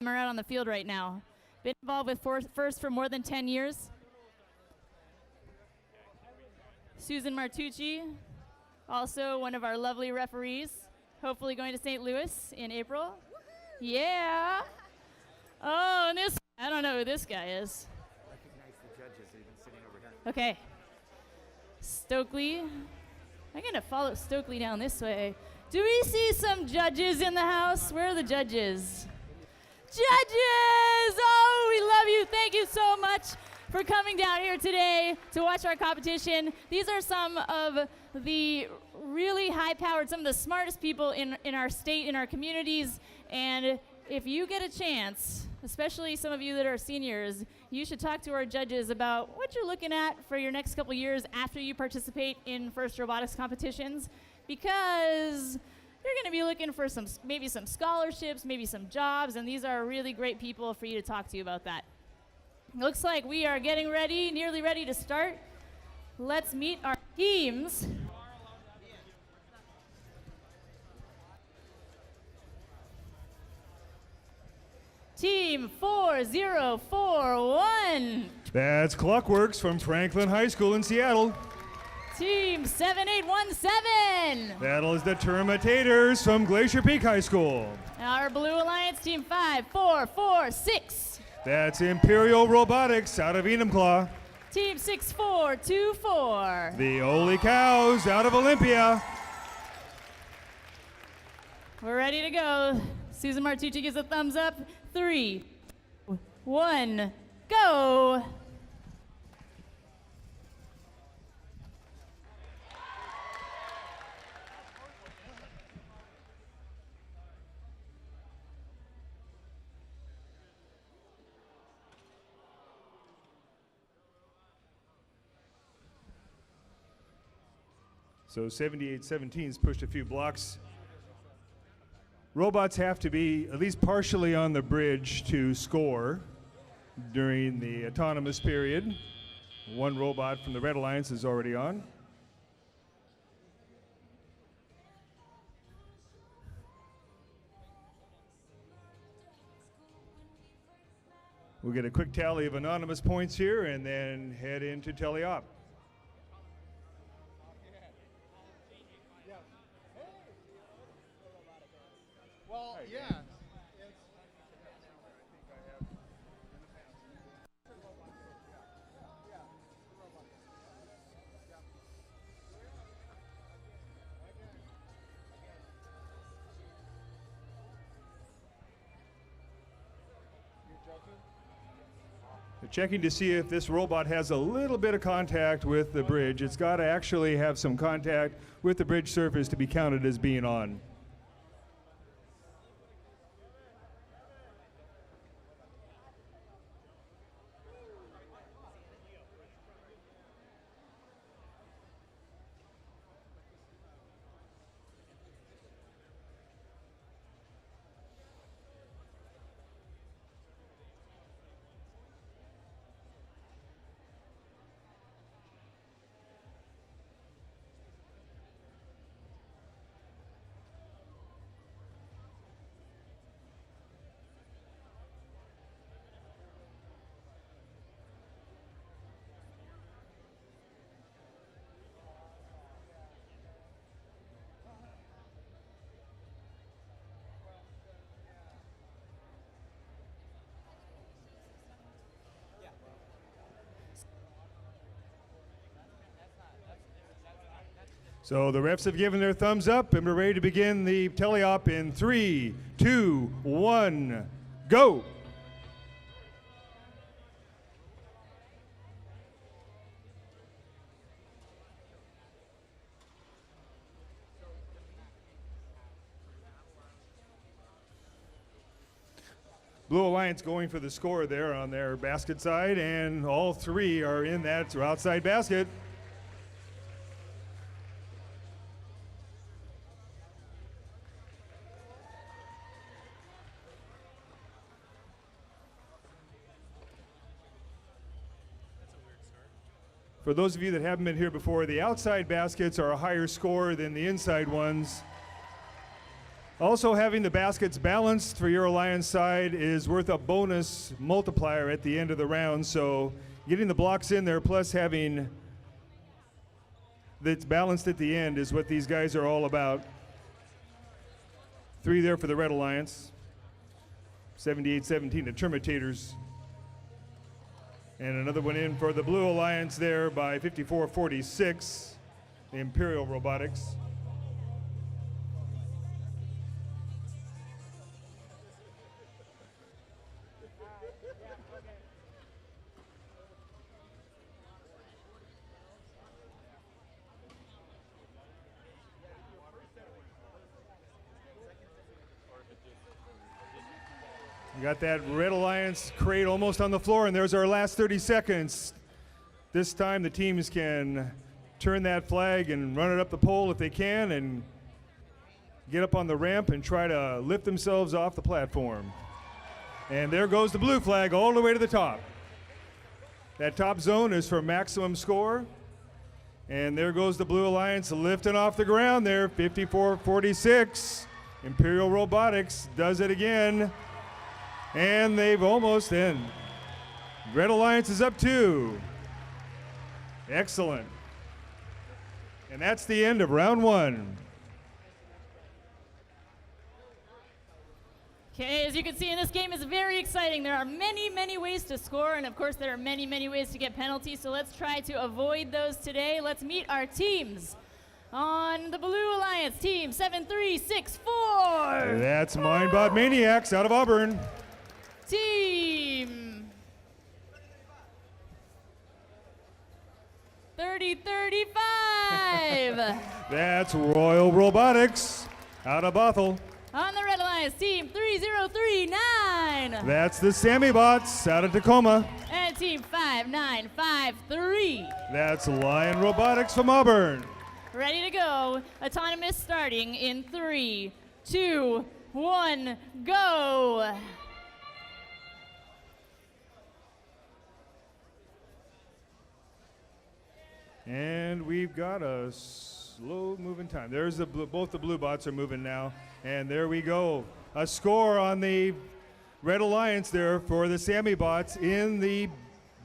are out on the field right now. Been involved with First for more than 10 years. Susan Martucci, also one of our lovely referees, hopefully going to St. Louis in April. Yeah. Oh, and this, I don't know who this guy is. Recognize the judges even sitting over here. Okay. Stokely. I'm going to follow Stokely down this way. Do we see some judges in the house? Where are the judges? Judges! Oh, we love you. Thank you so much for coming down here today to watch our competition. These are some of the really high-powered, some of the smartest people in our state, in our communities. And if you get a chance, especially some of you that are seniors, you should talk to our judges about what you're looking at for your next couple years after you participate in First Robotics competitions, because you're going to be looking for maybe some scholarships, maybe some jobs, and these are really great people for you to talk to about that. Looks like we are getting ready, nearly ready to start. Let's meet our teams. Team 4041. That's Clockworks from Franklin High School in Seattle. Team 7817. That is the Termitators from Glacier Peak High School. Our Blue Alliance, Team 5446. That's Imperial Robotics out of Enumclaw. Team 6424. The Holy Cows out of Olympia. We're ready to go. Susan Martucci gives a thumbs up. 3, 1, go. So 7817's pushed a few blocks. Robots have to be at least partially on the bridge to score during the autonomous period. One robot from the Red Alliance is already on. We'll get a quick tally of anonymous points here and then head into teleop. Well, yeah. They're checking to see if this robot has a little bit of contact with the bridge. It's got to actually have some contact with the bridge surface to be counted as being on. So the refs have given their thumbs up, and we're ready to begin the teleop in 3, 2, 1, go. Blue Alliance going for the score there on their basket side, and all three are in that outside basket. For those of you that haven't been here before, the outside baskets are a higher score than the inside ones. Also, having the baskets balanced for your Alliance side is worth a bonus multiplier at the end of the round. So getting the blocks in there plus having that's balanced at the end is what these guys are all about. 3 there for the Red Alliance. 78-17 the Termitators. And another one in for the Blue Alliance there by 54-46, the Imperial Robotics. We got that Red Alliance crate almost on the floor, and there's our last 30 seconds. This time the teams can turn that flag and run it up the pole if they can and get up on the ramp and try to lift themselves off the platform. And there goes the blue flag all the way to the top. That top zone is for maximum score. And there goes the Blue Alliance lifting off the ground there, 54-46. Imperial Robotics does it again. And they've almost in. Red Alliance is up 2. Excellent. And that's the end of round 1. Okay, as you can see in this game, it's very exciting. There are many, many ways to score, and of course there are many, many ways to get penalties, so let's try to avoid those today. Let's meet our teams. On the Blue Alliance, team 7364. That's Mindbot Maniacs out of Auburn. Team 3035. That's Royal Robotics out of Bothell. On the Red Alliance, team 3039. That's the Sammy Bots out of Tacoma. And team 5953. That's Lion Robotics from Auburn. Ready to go. Autonomous starting in 3, 2, 1, go. And we've got a slow moving time. There's the both the blue bots are moving now. And there we go. A score on the Red Alliance there for the Sammy bots in the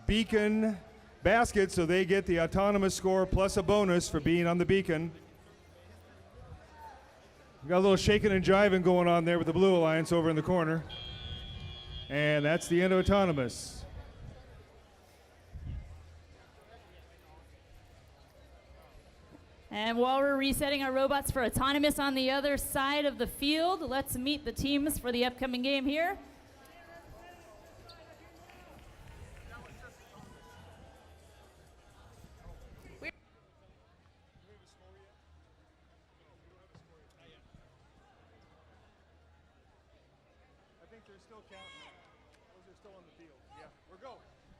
beacon basket, so they get the autonomous score plus a bonus for being on the beacon. We got a little shaking and jiving going on there with the Blue Alliance over in the corner. And that's the end of autonomous. And while we're resetting our robots for autonomous on the other side of the field, let's meet the teams for the upcoming game here.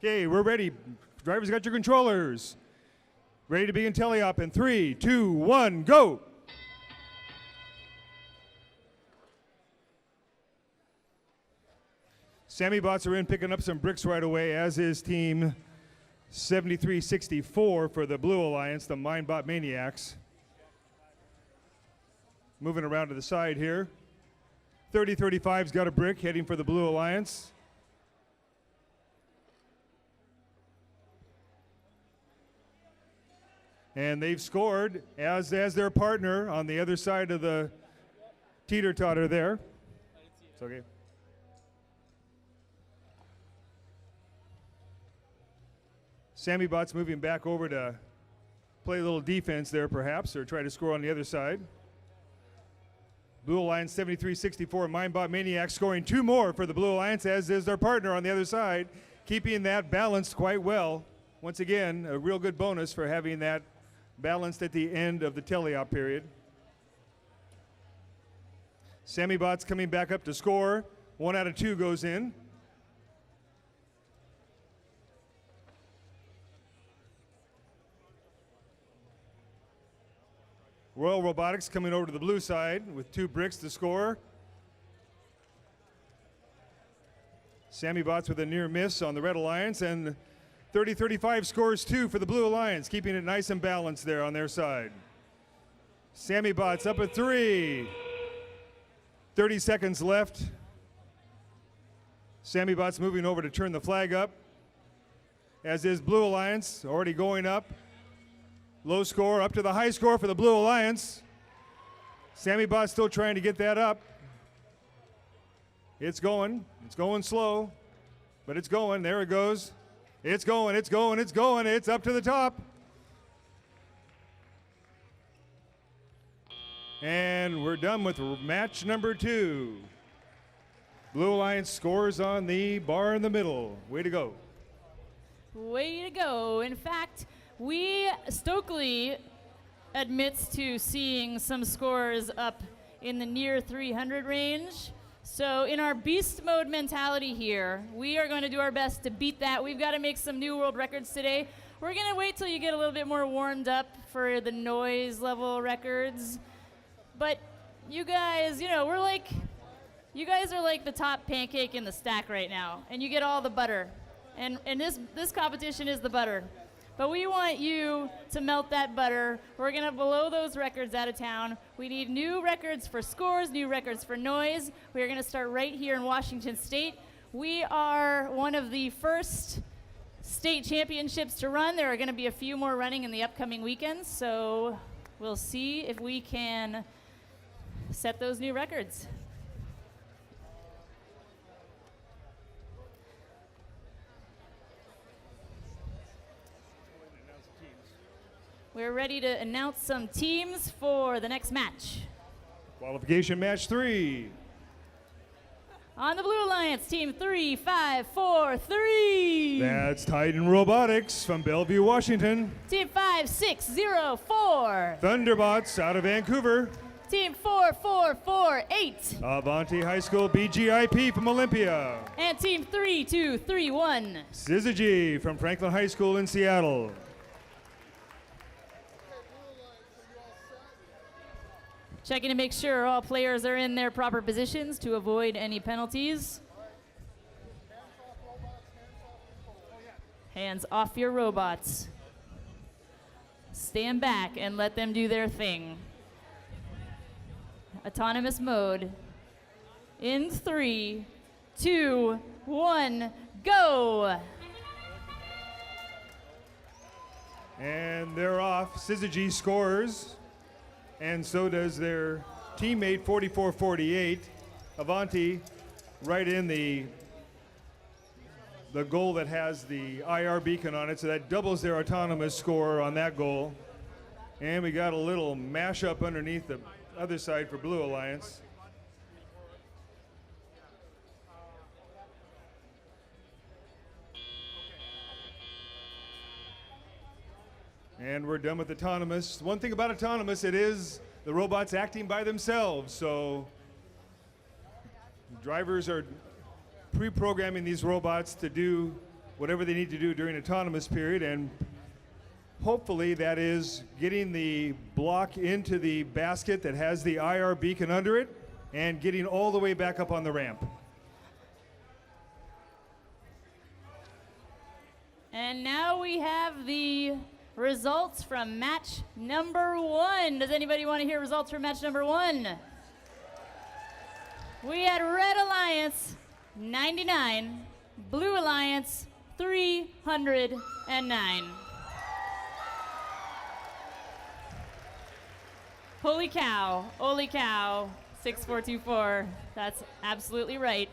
Okay, we're ready. Drivers got your controllers. Ready to be in teleop in 3, 2, 1, go. Sammy bots are in picking up some bricks right away, as is team 7364 for the Blue Alliance, the Mindbot Maniacs. Moving around to the side here. 3035's got a brick heading for the Blue Alliance. And they've scored, as their partner on the other side of the teeter-totter there. It's okay. Sammy Bot's moving back over to play a little defense there perhaps, or try to score on the other side. Blue Alliance 7364, Mindbot Maniacs scoring 2 more for the Blue Alliance, as is their partner on the other side, keeping that balanced quite well. Once again, a real good bonus for having that balanced at the end of the teleop period. Sammy Bot's coming back up to score. 1 out of 2 goes in. Royal Robotics coming over to the blue side with 2 bricks to score. Sammy Bots with a near miss on the Red Alliance, and 3035 scores 2 for the Blue Alliance, keeping it nice and balanced there on their side. Sammy Bots up at 3. 30 seconds left. Sammy Bot's moving over to turn the flag up, as is Blue Alliance, already going up. Low score up to the high score for the Blue Alliance. Sammy Bot still trying to get that up. It's going slow, but it's going. There it goes. It's going. It's up to the top. And we're done with match number 2. Blue Alliance scores on the bar in the middle. Way to go. Way to go. In fact, Stokely admits to seeing some scores up in the near 300 range. So in our beast mode mentality here, we are going to do our best to beat that. We've got to make some new world records today. We're going to wait till you get a little bit more warmed up for the noise level records. But you guys, you guys are like the top pancake in the stack right now, and you get all the butter. And this competition is the butter. But we want you to melt that butter. We're going to blow those records out of town. We need new records for scores, new records for noise. We are going to start right here in Washington State. We are one of the first state championships to run. There are going to be a few more running in the upcoming weekends, so we'll see if we can set those new records. We're ready to announce some teams for the next match. Qualification match 3. On the Blue Alliance, team 3543. That's Titan Robotics from Bellevue, Washington. Team 5604. Thunderbots out of Vancouver. Team 4448. Avanti High School BGIP from Olympia. And team 3231. Syzygy from Franklin High School in Seattle. Checking to make sure all players are in their proper positions to avoid any penalties. Hands off your robots. Stand back and let them do their thing. Autonomous mode. In 3, 2, 1, go! And they're off. Syzygy scores. And so does their teammate 4448. Avanti right in the goal that has the IR beacon on it, so that doubles their autonomous score on that goal. And we got a little mashup underneath the other side for Blue Alliance. And we're done with autonomous. One thing about autonomous, it is the robots acting by themselves. So drivers are pre-programming these robots to do whatever they need to do during autonomous period, and hopefully that is getting the block into the basket that has the IR beacon under it and getting all the way back up on the ramp. And now we have the results from match number 1. Does anybody want to hear results from match number 1? We had Red Alliance 99, Blue Alliance 309. Holy cow, 6424. That's absolutely right.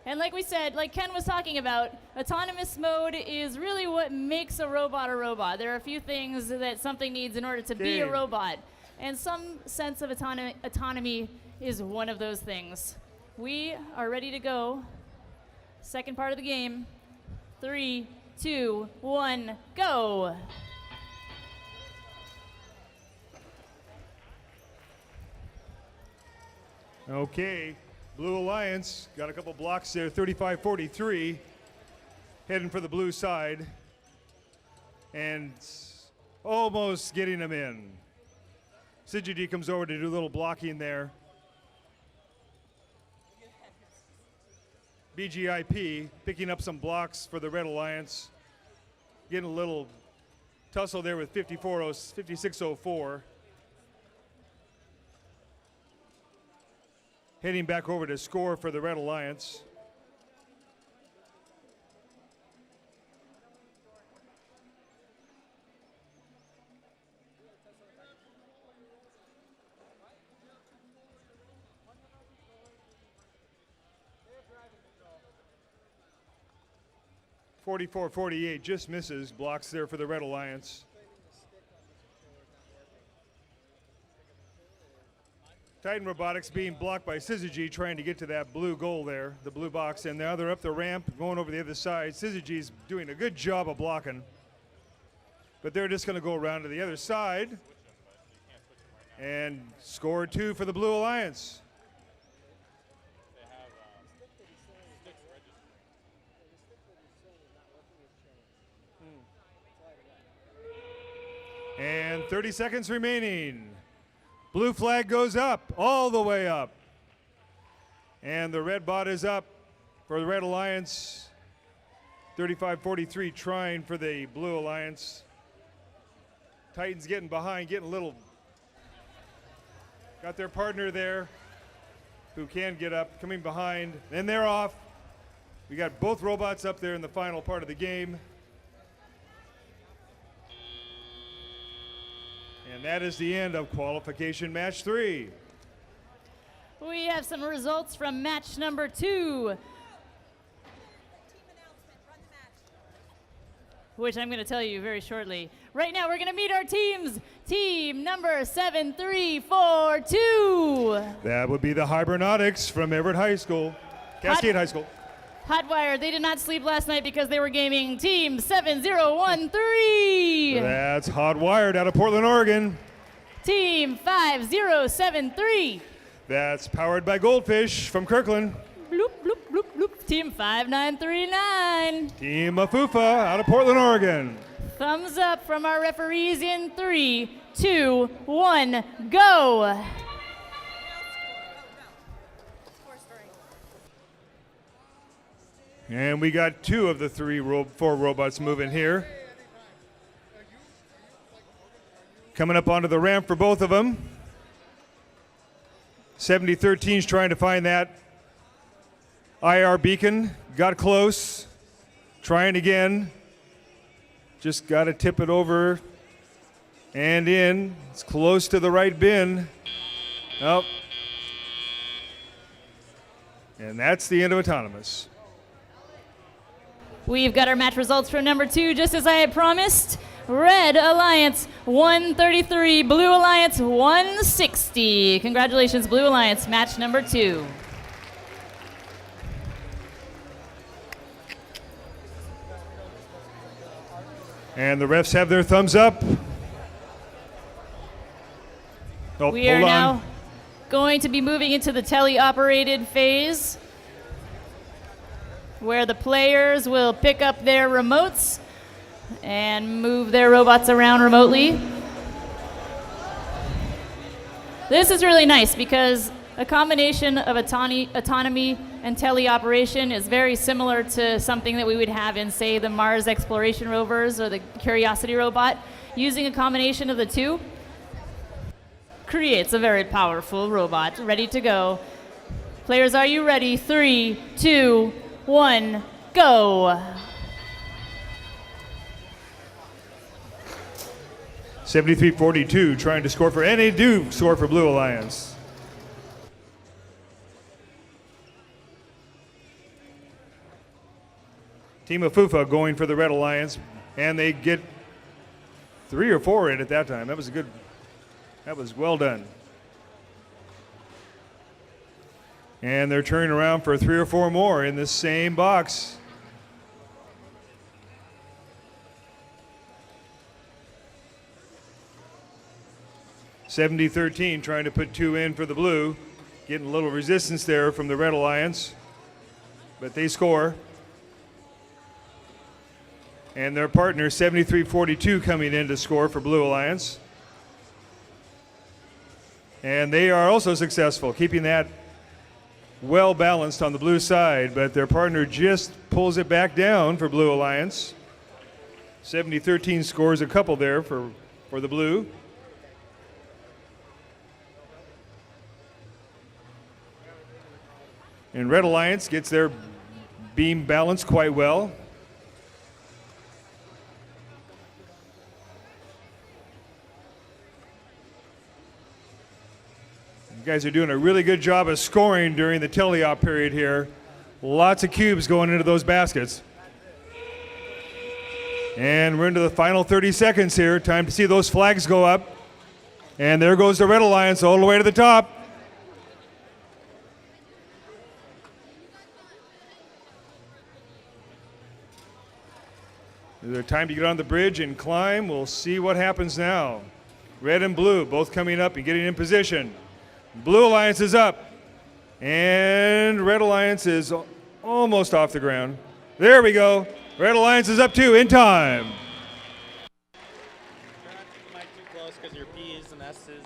And like we said, like Ken was talking about, autonomous mode is really what makes a robot a robot. There are a few things that something needs in order to be a robot. And some sense of autonomy is one of those things. We are ready to go. Second part of the game. 3, 2, 1, go. Okay. Blue Alliance got a couple blocks there, 35-43, heading for the blue side, and almost getting them in. Syzygy comes over to do a little blocking there. BGIP picking up some blocks for the Red Alliance, getting a little tussle there with 5604. heading back over to score for the Red Alliance. .44-48, just misses, blocks there for the Red Alliance. Titan Robotics being blocked by Syzygy, trying to get to that blue goal there, the blue box, and now they're up the ramp, going over the other side. Syzygy's doing a good job of blocking, but they're just going to go around to the other side and score 2 for the Blue Alliance. And 30 seconds remaining. Blue flag goes up, all the way up. And the red bot is up for the Red Alliance. 35-43 trying for the Blue Alliance. Titans getting behind, getting a little. Got their partner there who can get up, coming behind. And they're off. We got both robots up there in the final part of the game. And that is the end of qualification match 3. We have some results from match number 2, which I'm going to tell you very shortly. Right now, we're going to meet our teams. Team number 7342. That would be the Hibernotics from Everett High School, Cascade High School. Hotwire, they did not sleep last night because they were gaming Team 7013. That's Hotwired out of Portland, Oregon. Team 5073. That's Powered by Goldfish from Kirkland. Bloop, bloop, bloop, bloop. Team 5939. Team Afufa out of Portland, Oregon. Thumbs up from our referees in 3, 2, 1, go. And we got 2 of the 4 robots moving here. Coming up onto the ramp for both of them. 7013's trying to find that IR beacon. Got close. Trying again. Just got to tip it over and in. It's close to the right bin. Oh. And that's the end of Autonomous. We've got our match results from number 2, just as I had promised. Red Alliance 133, Blue Alliance 160. Congratulations, Blue Alliance, match number 2. And the refs have their thumbs up. Oh, We are hold on. now going to be moving into the tele-operated phase, where the players will pick up their remotes and move their robots around remotely. This is really nice because a combination of autonomy and teleoperation is very similar to something that we would have in, say, the Mars exploration rovers or the Curiosity robot. Using a combination of the two creates a very powerful robot ready to go. Players, are you ready? 3, 2, 1, go. 7342 trying to score for, and they do score for Blue Alliance. Team of Fufa going for the Red Alliance, and they get 3 or 4 in at that time. That was well done. And they're turning around for 3 or 4 more in this same box. .7013 trying to put 2 in for the blue. Getting a little resistance there from the Red Alliance, but they score. And their partner 7342 coming in to score for Blue Alliance. And they are also successful, keeping that well balanced on the blue side, but their partner just pulls it back down for Blue Alliance. 7013 scores a couple there for the blue. And Red Alliance gets their beam balanced quite well. You guys are doing a really good job of scoring during the teleop period here. Lots of cubes going into those baskets. And we're into the final 30 seconds here. Time to see those flags go up. And there goes the Red Alliance all the way to the top. Is there time to get on the bridge and climb? We'll see what happens now. Red and blue both coming up and getting in position. Blue Alliance is up. And Red Alliance is almost off the ground. There we go. Red Alliance is up too, in time. Try not to take the mic too close because your P's and S's.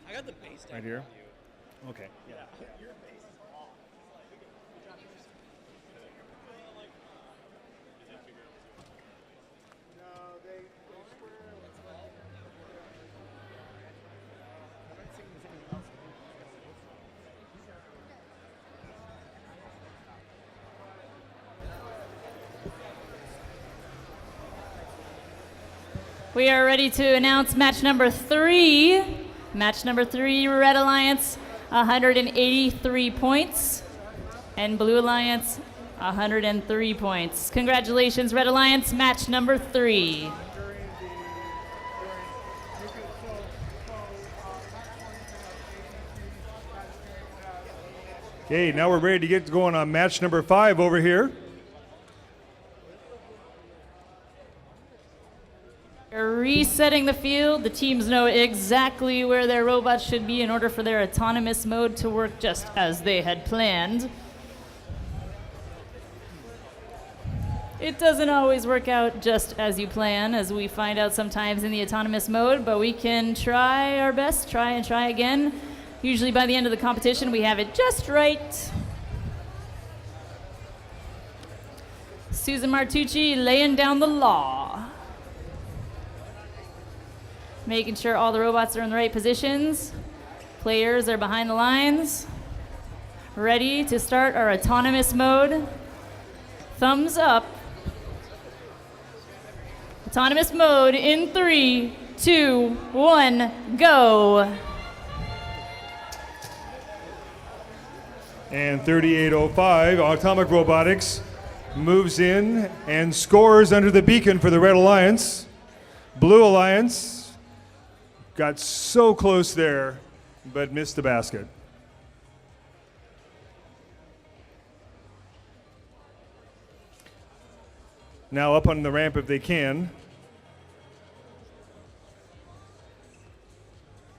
I got the bass down Right here? on you. Okay. Yeah, your bass is off. We are ready to announce match number 3. Match number 3, Red Alliance, 183 points, and Blue Alliance, 103 points. Congratulations, Red Alliance, match number 3. Okay, now we're ready to get going on match number 5 over here. Resetting the field, the teams know exactly where their robots should be in order for their autonomous mode to work just as they had planned. It doesn't always work out just as you plan, as we find out sometimes in the autonomous mode, but we can try our best, try and try again. Usually by the end of the competition, we have it just right. Susan Martucci laying down the law. Making sure all the robots are in the right positions. Players are behind the lines. Ready to start our autonomous mode. Thumbs up. Autonomous mode in 3, 2, 1, go. And 3805, Atomic Robotics moves in and scores under the beacon for the Red Alliance. Blue Alliance got so close there, but missed the basket. Now up on the ramp if they can.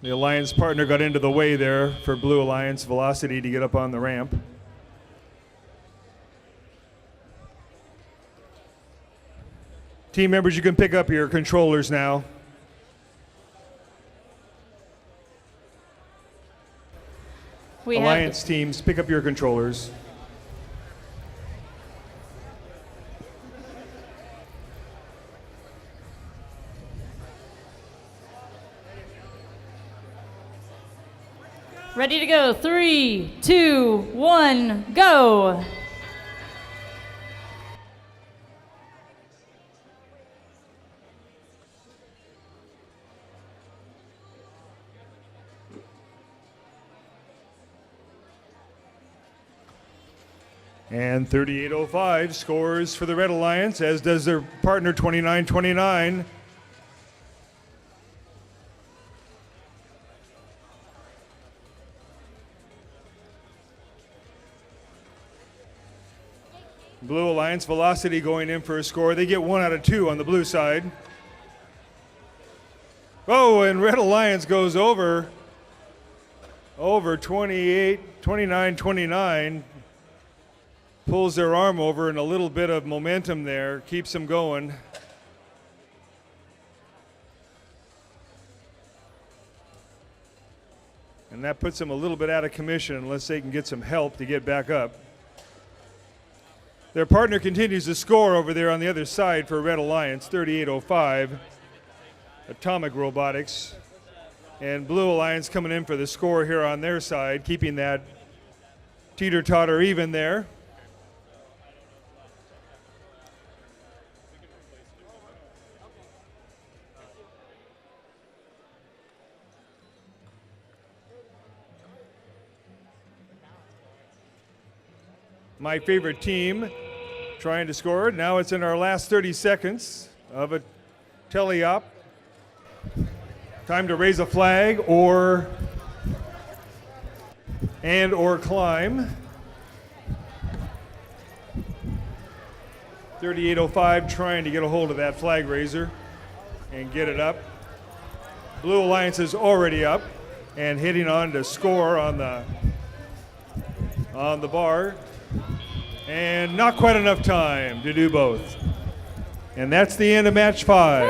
The Alliance partner got into the way there for Blue Alliance Velocity to get up on the ramp. Team members, you can pick up your controllers now. Alliance teams, pick up your controllers. Ready to go. 3, 2, 1, go. And 3805 scores for the Red Alliance, as does their partner 2929. Blue Alliance Velocity going in for a score. They get 1 out of 2 on the blue side. Oh, and Red Alliance goes over 29-29. Pulls their arm over, and a little bit of momentum there keeps them going. And that puts them a little bit out of commission unless they can get some help to get back up. Their partner continues to score over there on the other side for Red Alliance, 3805. Atomic Robotics. And Blue Alliance coming in for the score here on their side, keeping that teeter-totter even there. My favorite team trying to score. Now it's in our last 30 seconds of a tele-op. Time to raise a flag or climb. 38:05 trying to get a hold of that flag raiser and get it up. Blue Alliance is already up and hitting on to score on the bar. And not quite enough time to do both. And that's the end of match 5.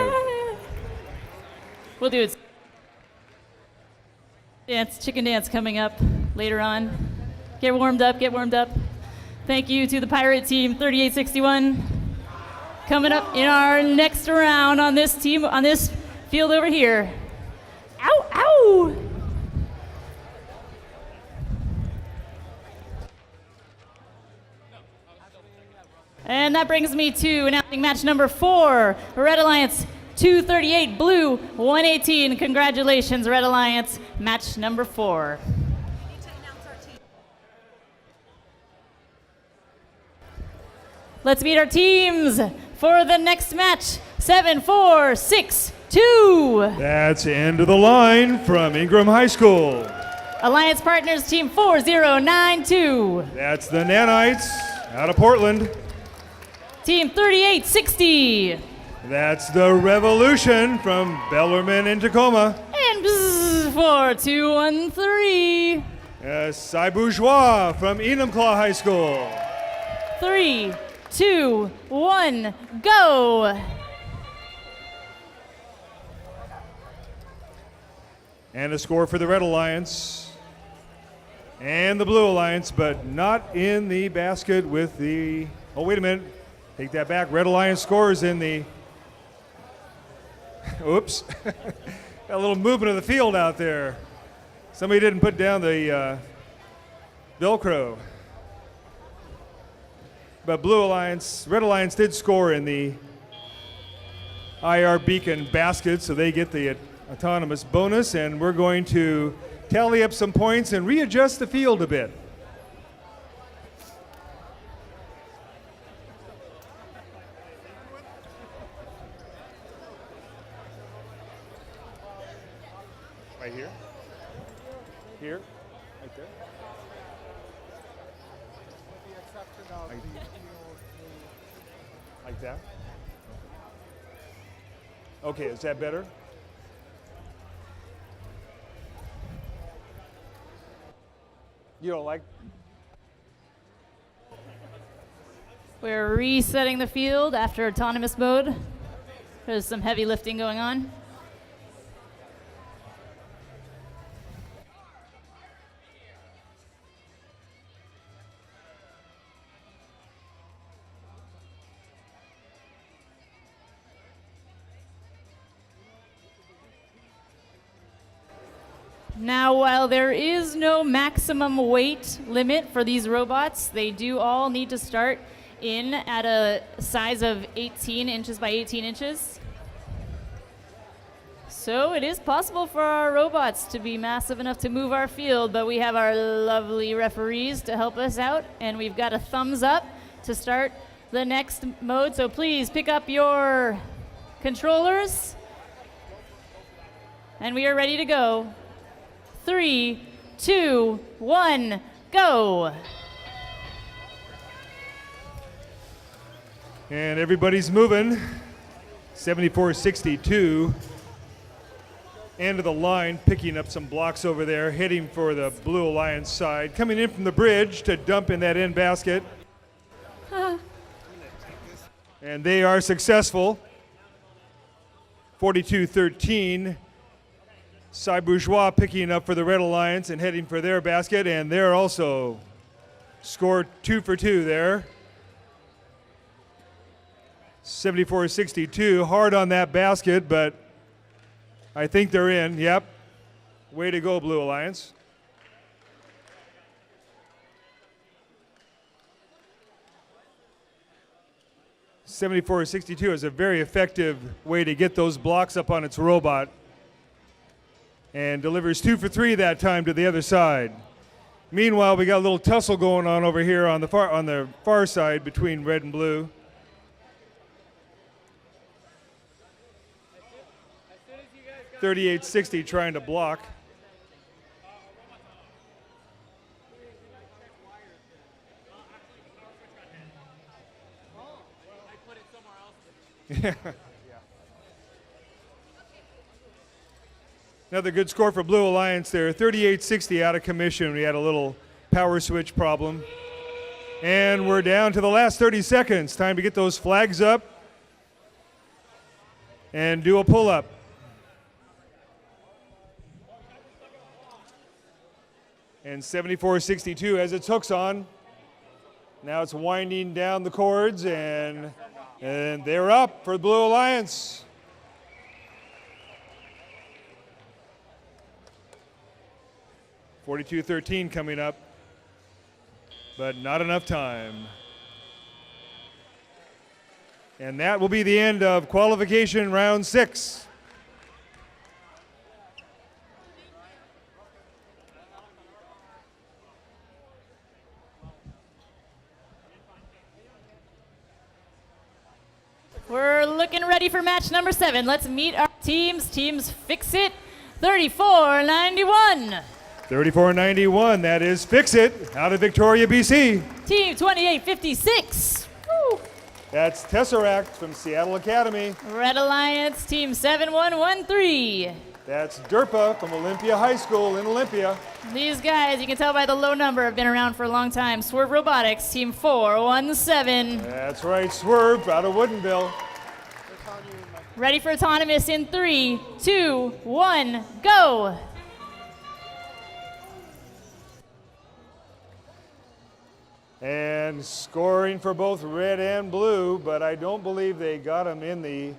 We'll do it. Chicken dance coming up later on. Get warmed up, get warmed up. Thank you to the Pirate team, 3861. Coming up in our next round on this team, on this field over here. Ow, ow! And that brings me to announcing match number 4, Red Alliance 238, Blue 118. Congratulations, Red Alliance, match number 4. Let's meet our teams for the next match. 7, 4, 6, 2. That's the end of the line from Ingram High School. Alliance Partners Team 4092. That's the Nanites out of Portland. Team 3860. That's the Revolution from Bellarmine in Tacoma. And 4213. Cy Bourgeois from Enumclaw High School. 3, 2, 1, go. And a score for the Red Alliance and the Blue Alliance, but not in the basket with the, oh, wait a minute. Take that back. Red Alliance scores in the, oops. Got a little movement of the field out there. Somebody didn't put down the Velcro. But Red Alliance did score in the IR Beacon basket, so they get the autonomous bonus, and we're going to tally up some points and readjust the field a bit. Right here? Here? Right there? Like that? Okay, is that better? You don't like? We're resetting the field after autonomous mode. There's some heavy lifting going on. Now, while there is no maximum weight limit for these robots, they do all need to start in at a size of 18 inches by 18 inches. So it is possible for our robots to be massive enough to move our field, but we have our lovely referees to help us out, and we've got a thumbs up to start the next mode. So please pick up your controllers, and we are ready to go. 3, 2, 1, go. And everybody's moving. 74-62. End of the line, picking up some blocks over there, heading for the Blue Alliance side. Coming in from the bridge to dump in that end basket. And they are successful. 42-13. Cy Bourgeois picking up for the Red Alliance and heading for their basket, and they're also scored 2 for 2 there. 74-62, hard on that basket, but I think they're in, yep. Way to go, Blue Alliance. (74-62) is a very effective way to get those blocks up on its robot, and delivers 2 for 3 that time to the other side. Meanwhile, we got a little tussle going on over here on the far side between red and blue. (38-60) trying to block. Yeah. Another good score for Blue Alliance there. 38-60 out of commission. We had a little power switch problem. And we're down to the last 30 seconds. Time to get those flags up and do a pull-up. And 74-62 has its hooks on. Now it's winding down the cords, and they're up for Blue Alliance. (42-13) coming up, but not enough time. And that will be the end of qualification round 6. We're looking ready for match number 7. Let's meet our teams. Teams Fix It, 34-91. 34-91, that is Fix It out of Victoria, BC. Team 28-56. Woo. That's Tesseract from Seattle Academy. Red Alliance, Team 7113. That's Derpa from Olympia High School in Olympia. These guys, you can tell by the low number, have been around for a long time. Swerve Robotics, Team 417. That's right, Swerve out of Woodinville. Ready for autonomous in 3, 2, 1, go. And scoring for both red and blue, but I don't believe they got him in the...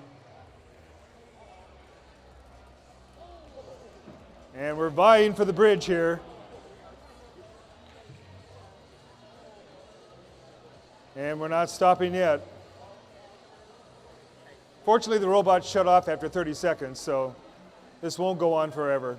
And we're vying for the bridge here. And we're not stopping yet. Fortunately, the robot shut off after 30 seconds, so this won't go on forever.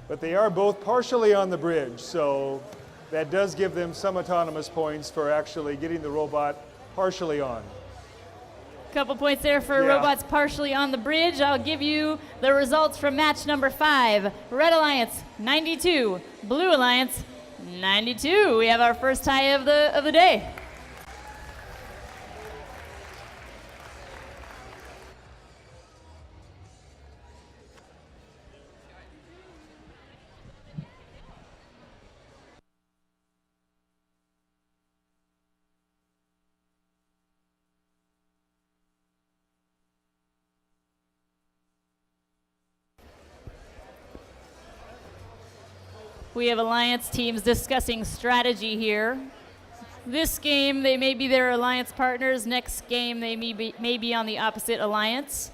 But they are both partially on the bridge, so that does give them some autonomous points for actually getting the robot partially on. Couple points there for robots partially on the bridge. I'll give you the results from match number 5. Red Alliance, 92. Blue Alliance, 92. We have our first tie of the day. We have Alliance teams discussing strategy here. This game, they may be their Alliance partners. Next game, they may be on the opposite Alliance.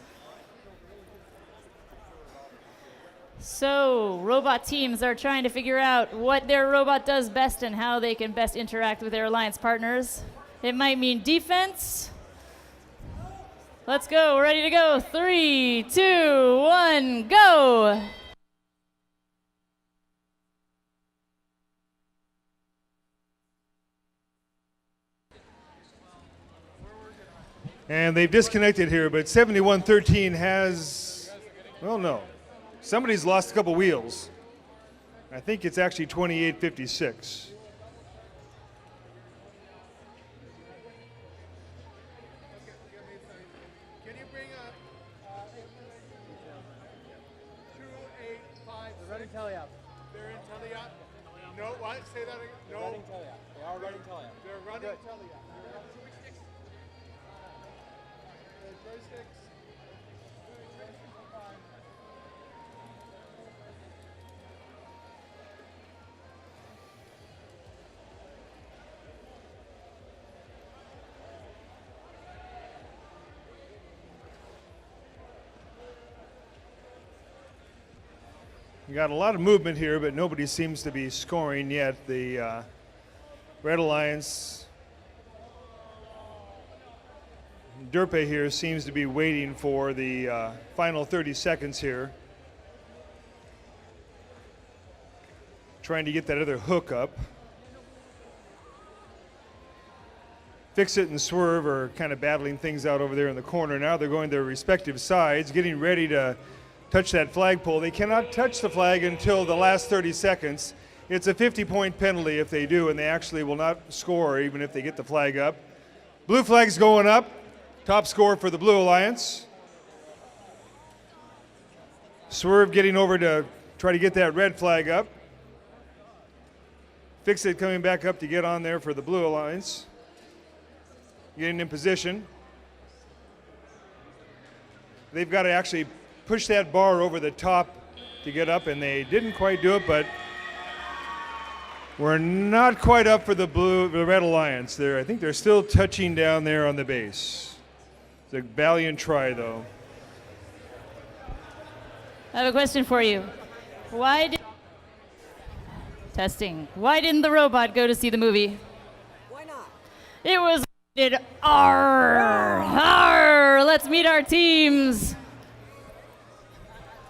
So, robot teams are trying to figure out what their robot does best and how they can best interact with their Alliance partners. It might mean defense. Let's go, we're ready to go. 3, 2, 1, go! And they've disconnected here, but 7113 has, well, no. Somebody's lost a couple wheels. I think it's actually 2856. Can you bring up 285? They're running teleop. They're in teleop? No, what? Say that again. They're No. running teleop. They are running teleop. They're running Good. teleop. Joysticks. We got a lot of movement here, but nobody seems to be scoring yet. The Red Alliance, Derpe here seems to be waiting for the final 30 seconds here. Trying to get that other hook up. Fix It and Swerve are kind of battling things out over there in the corner. Now they're going their respective sides, getting ready to touch that flagpole. They cannot touch the flag until the last 30 seconds. It's a 50-point penalty if they do, and they actually will not score even if they get the flag up. Blue flag's going up. Top score for the Blue Alliance. Swerve getting over to try to get that red flag up. Fix It coming back up to get on there for the Blue Alliance. Getting in position. They've got to actually push that bar over the top to get up, and they didn't quite do it, but we're not quite up for the Red Alliance there. I think they're still touching down there on the base. It's a valiant try, though. I have a question for you. Why didn't the robot go to see the movie? Why not? It was rated R. R. Let's meet our teams.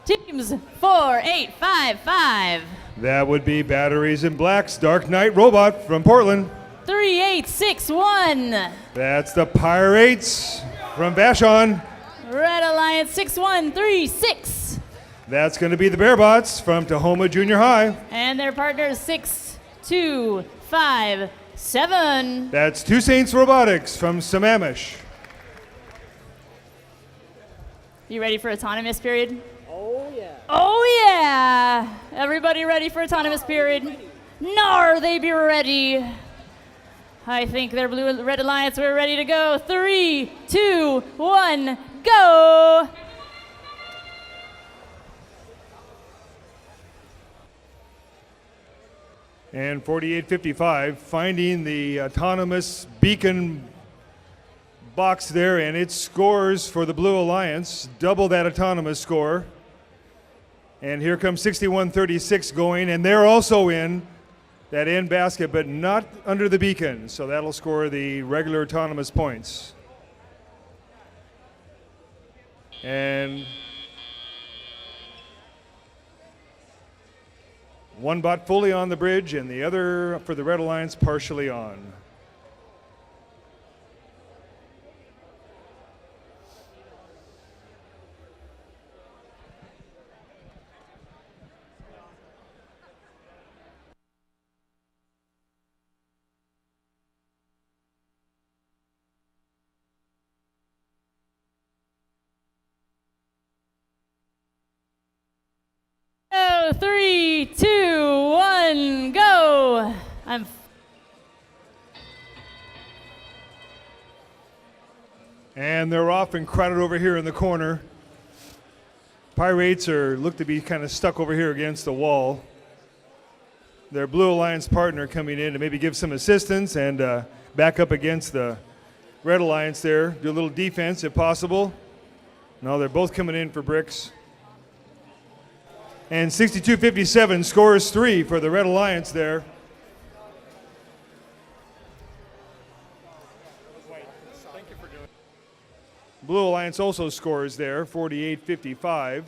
Teams 4, 8, 5, 5. That would be Batteries in Black's Dark Knight Robot from Portland. 3, 8, 6, 1. That's the Pirates from Vashon. Red Alliance 6, 1, 3, 6. That's going to be the Bearbots from Tahoma Junior High. And their partners 6, 2, 5, 7. That's Two Saints Robotics from Sammamish. You ready for autonomous period? Oh, yeah. Oh yeah! Everybody ready for autonomous period? Nar, they be ready. I think they're Blue Red Alliance. We're ready to go. 3, 2, 1, go! And 4855 finding the autonomous beacon box there, and it scores for the Blue Alliance, double that autonomous score. And here comes 6136 going, and they're also in that end basket, but not under the beacon, so that'll score the regular autonomous points. And one bot fully on the bridge, and the other for the Red Alliance partially on. Oh, 3, 2, 1, go! And they're off and crowded over here in the corner. Pirates look to be kind of stuck over here against the wall. Their Blue Alliance partner coming in to maybe give some assistance and back up against the Red Alliance there. Do a little defense if possible. No, they're both coming in for bricks. And 6257 scores 3 for the Red Alliance there. Blue Alliance also scores there, 48-55.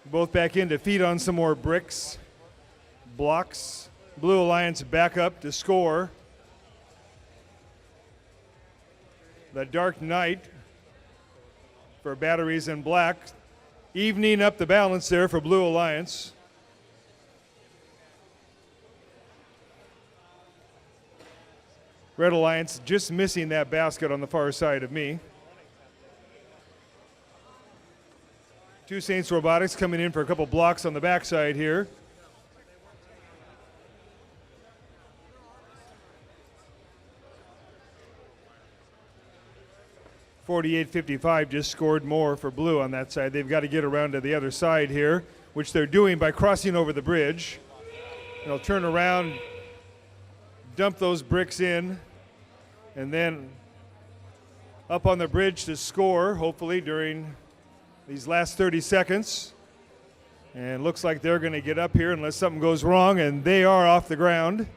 Both back in to feed on some more bricks, blocks. Blue Alliance back up to score. The Dark Knight for Batteries in Black, evening up the balance there for Blue Alliance. Red Alliance just missing that basket on the far side of me. Two Saints Robotics coming in for a couple blocks on the backside here. .48-55 just scored more for Blue on that side. They've got to get around to the other side here, which they're doing by crossing over the bridge. They'll turn around, dump those bricks in, and then up on the bridge to score, hopefully, during these last 30 seconds. And looks like they're going to get up here unless something goes wrong, and they are off the ground.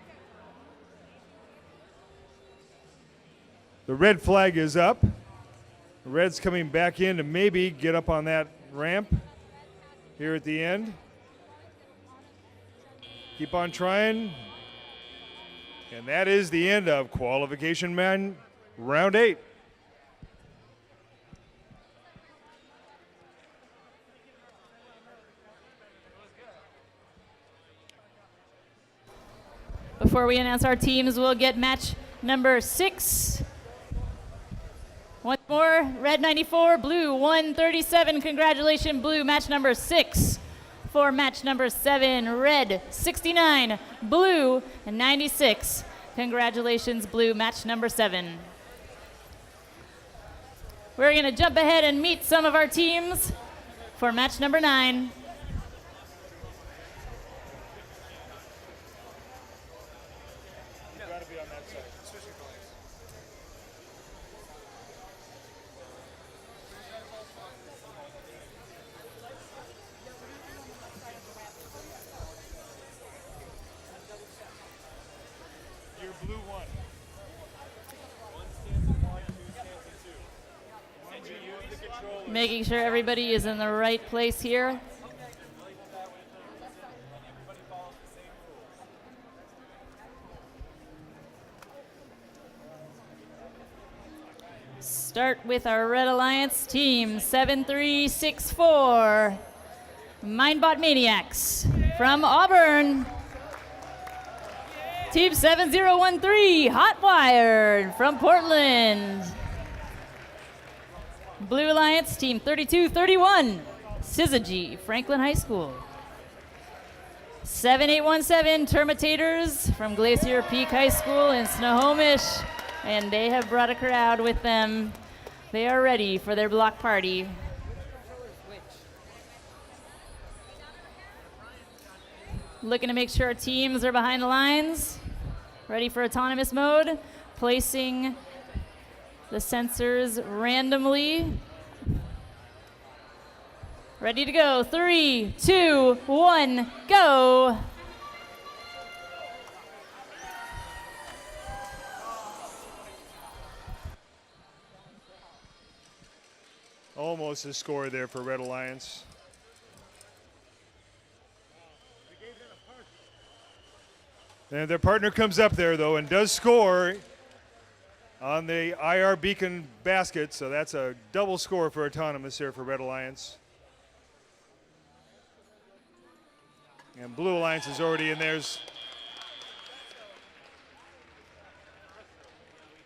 The red flag is up. The red's coming back in to maybe get up on that ramp here at the end. Keep on trying. And that is the end of qualification man round 8. Before we announce our teams, we'll get match number 6. Once more, red 94, blue 137. Congratulations, blue, match number 6. For match number 7, red 69, blue 96. Congratulations, blue, match number 7. We're going to jump ahead and meet some of our teams for match number 9. Making sure everybody is in the right place here. Start with our Red Alliance team, 7364. Mindbot Maniacs from Auburn. Team 7013, Hot Wired from Portland. Blue Alliance, team 3231, Syzygy, Franklin High School. 7817, Termitators from Glacier Peak High School in Snohomish, and they have brought a crowd with them. They are ready for their block party. Looking to make sure our teams are behind the lines, ready for autonomous mode, placing the sensors randomly. Ready to go. 3, 2, 1, go. Almost a score there for Red Alliance. And their partner comes up there, though, and does score on the IR beacon basket, so that's a double score for autonomous here for Red Alliance. And Blue Alliance is already in theirs.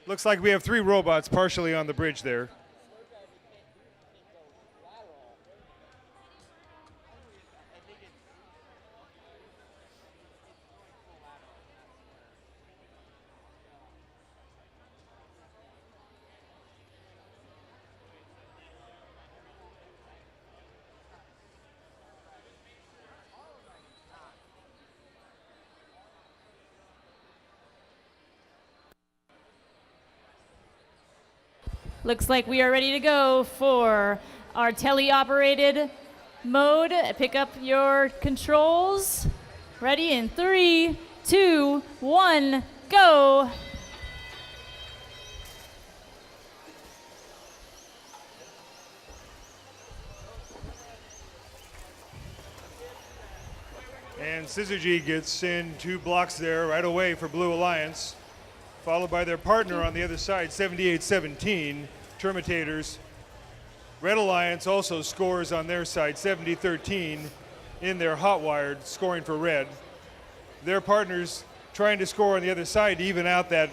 Looks like we have 3 robots partially on the bridge there. Looks like we are ready to go for our tele-operated mode. Pick up your controls. Ready in 3, 2, 1, go. And Syzygy gets in 2 blocks there right away for Blue Alliance, followed by their partner on the other side, 7817, Termitators. Red Alliance also scores on their side, 7013, in their hot wired, scoring for red. Their partners trying to score on the other side to even out that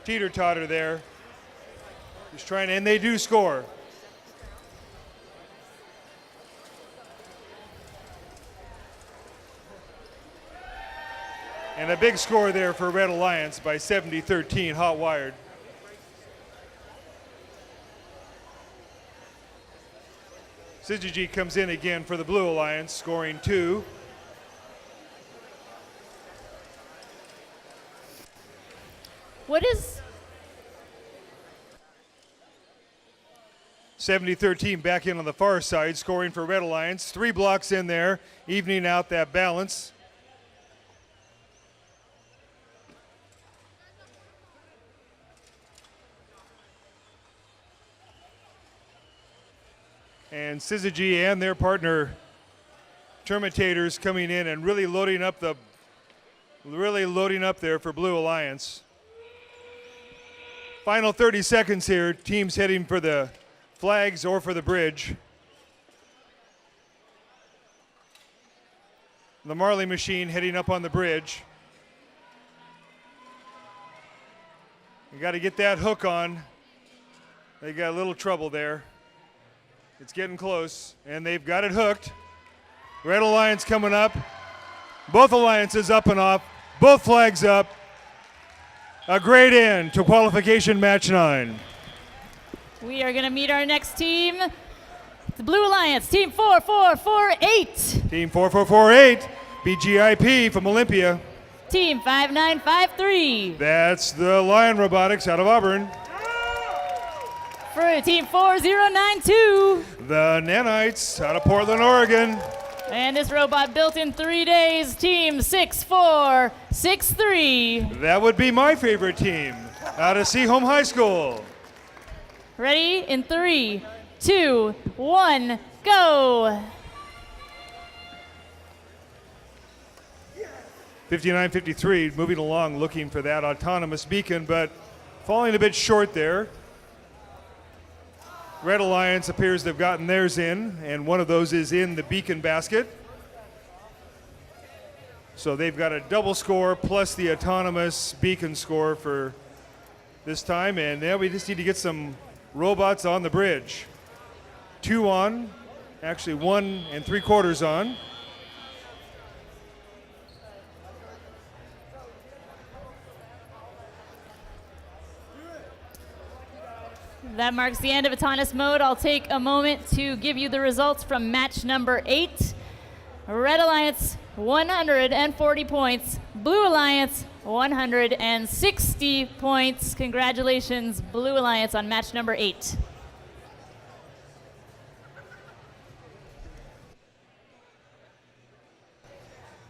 teeter-totter there. Just trying to, and they do score. And a big score there for Red Alliance by 7013, hot wired. Syzygy comes in again for the Blue Alliance, scoring 2. What is 73rd team back in on the far side, scoring for Red Alliance. 3 blocks in there, evening out that balance. And Syzygy and their partner Termitators coming in and really loading up there for Blue Alliance. Final 30 seconds here. Teams heading for the flags or for the bridge. The Marley machine heading up on the bridge. You got to get that hook on. They got a little trouble there. It's getting close, and they've got it hooked. Red Alliance coming up. Both alliances up and off. Both flags up. A great end to qualification match 9. We are going to meet our next team, the Blue Alliance, Team 4448. Team 4448, BGIP from Olympia. Team 5953. That's the Lion Robotics out of Auburn. For Team 4092. The Nanites out of Portland, Oregon. And this robot built in 3 days, Team 6463. That would be my favorite team out of Seaholm High School. Ready? In 3, 2, 1, go. 5953 moving along looking for that autonomous beacon, but falling a bit short there. Red Alliance appears to have gotten theirs in, and one of those is in the beacon basket. So they've got a double score plus the autonomous beacon score for this time, and now we just need to get some robots on the bridge. 2 on, actually 1 3/4 on. That marks the end of autonomous mode. I'll take a moment to give you the results from match number 8. Red Alliance, 140 points. Blue Alliance, 160 points. Congratulations, Blue Alliance, on match number 8.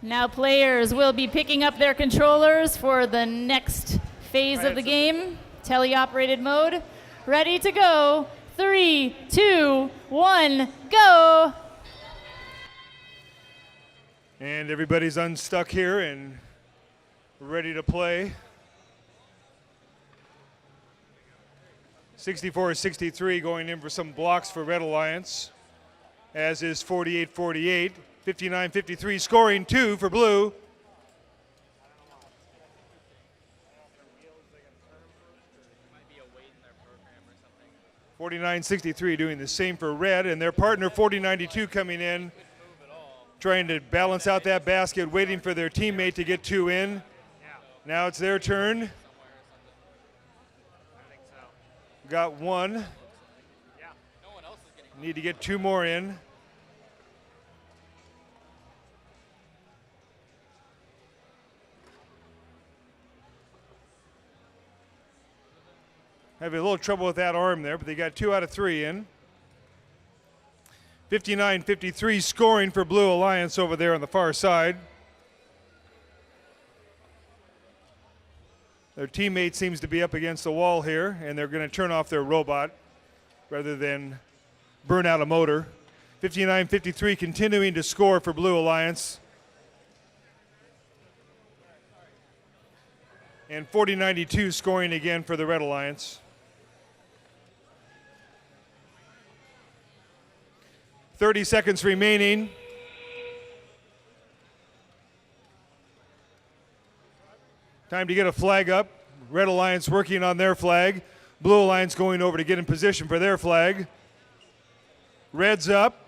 Now players will be picking up their controllers for the next phase of the game, teleoperated mode. Ready to go. 3, 2, 1, go. And everybody's unstuck here and ready to play. 64-63 going in for some blocks for Red Alliance, as is 48-48. 59-53 scoring 2 for Blue. 49-63 doing the same for Red, and their partner 40-92 coming in, trying to balance out that basket, waiting for their teammate to get 2 in. Now it's their turn. Got 1. Need to get 2 more in. Having a little trouble with that arm there, but they got 2 out of 3 in. 59-53 scoring for Blue Alliance over there on the far side. Their teammate seems to be up against the wall here, and they're going to turn off their robot rather than burn out a motor. 59-53 continuing to score for Blue Alliance. And 40-92 scoring again for the Red Alliance. 30 seconds remaining. Time to get a flag up. Red Alliance working on their flag. Blue Alliance going over to get in position for their flag. Red's up.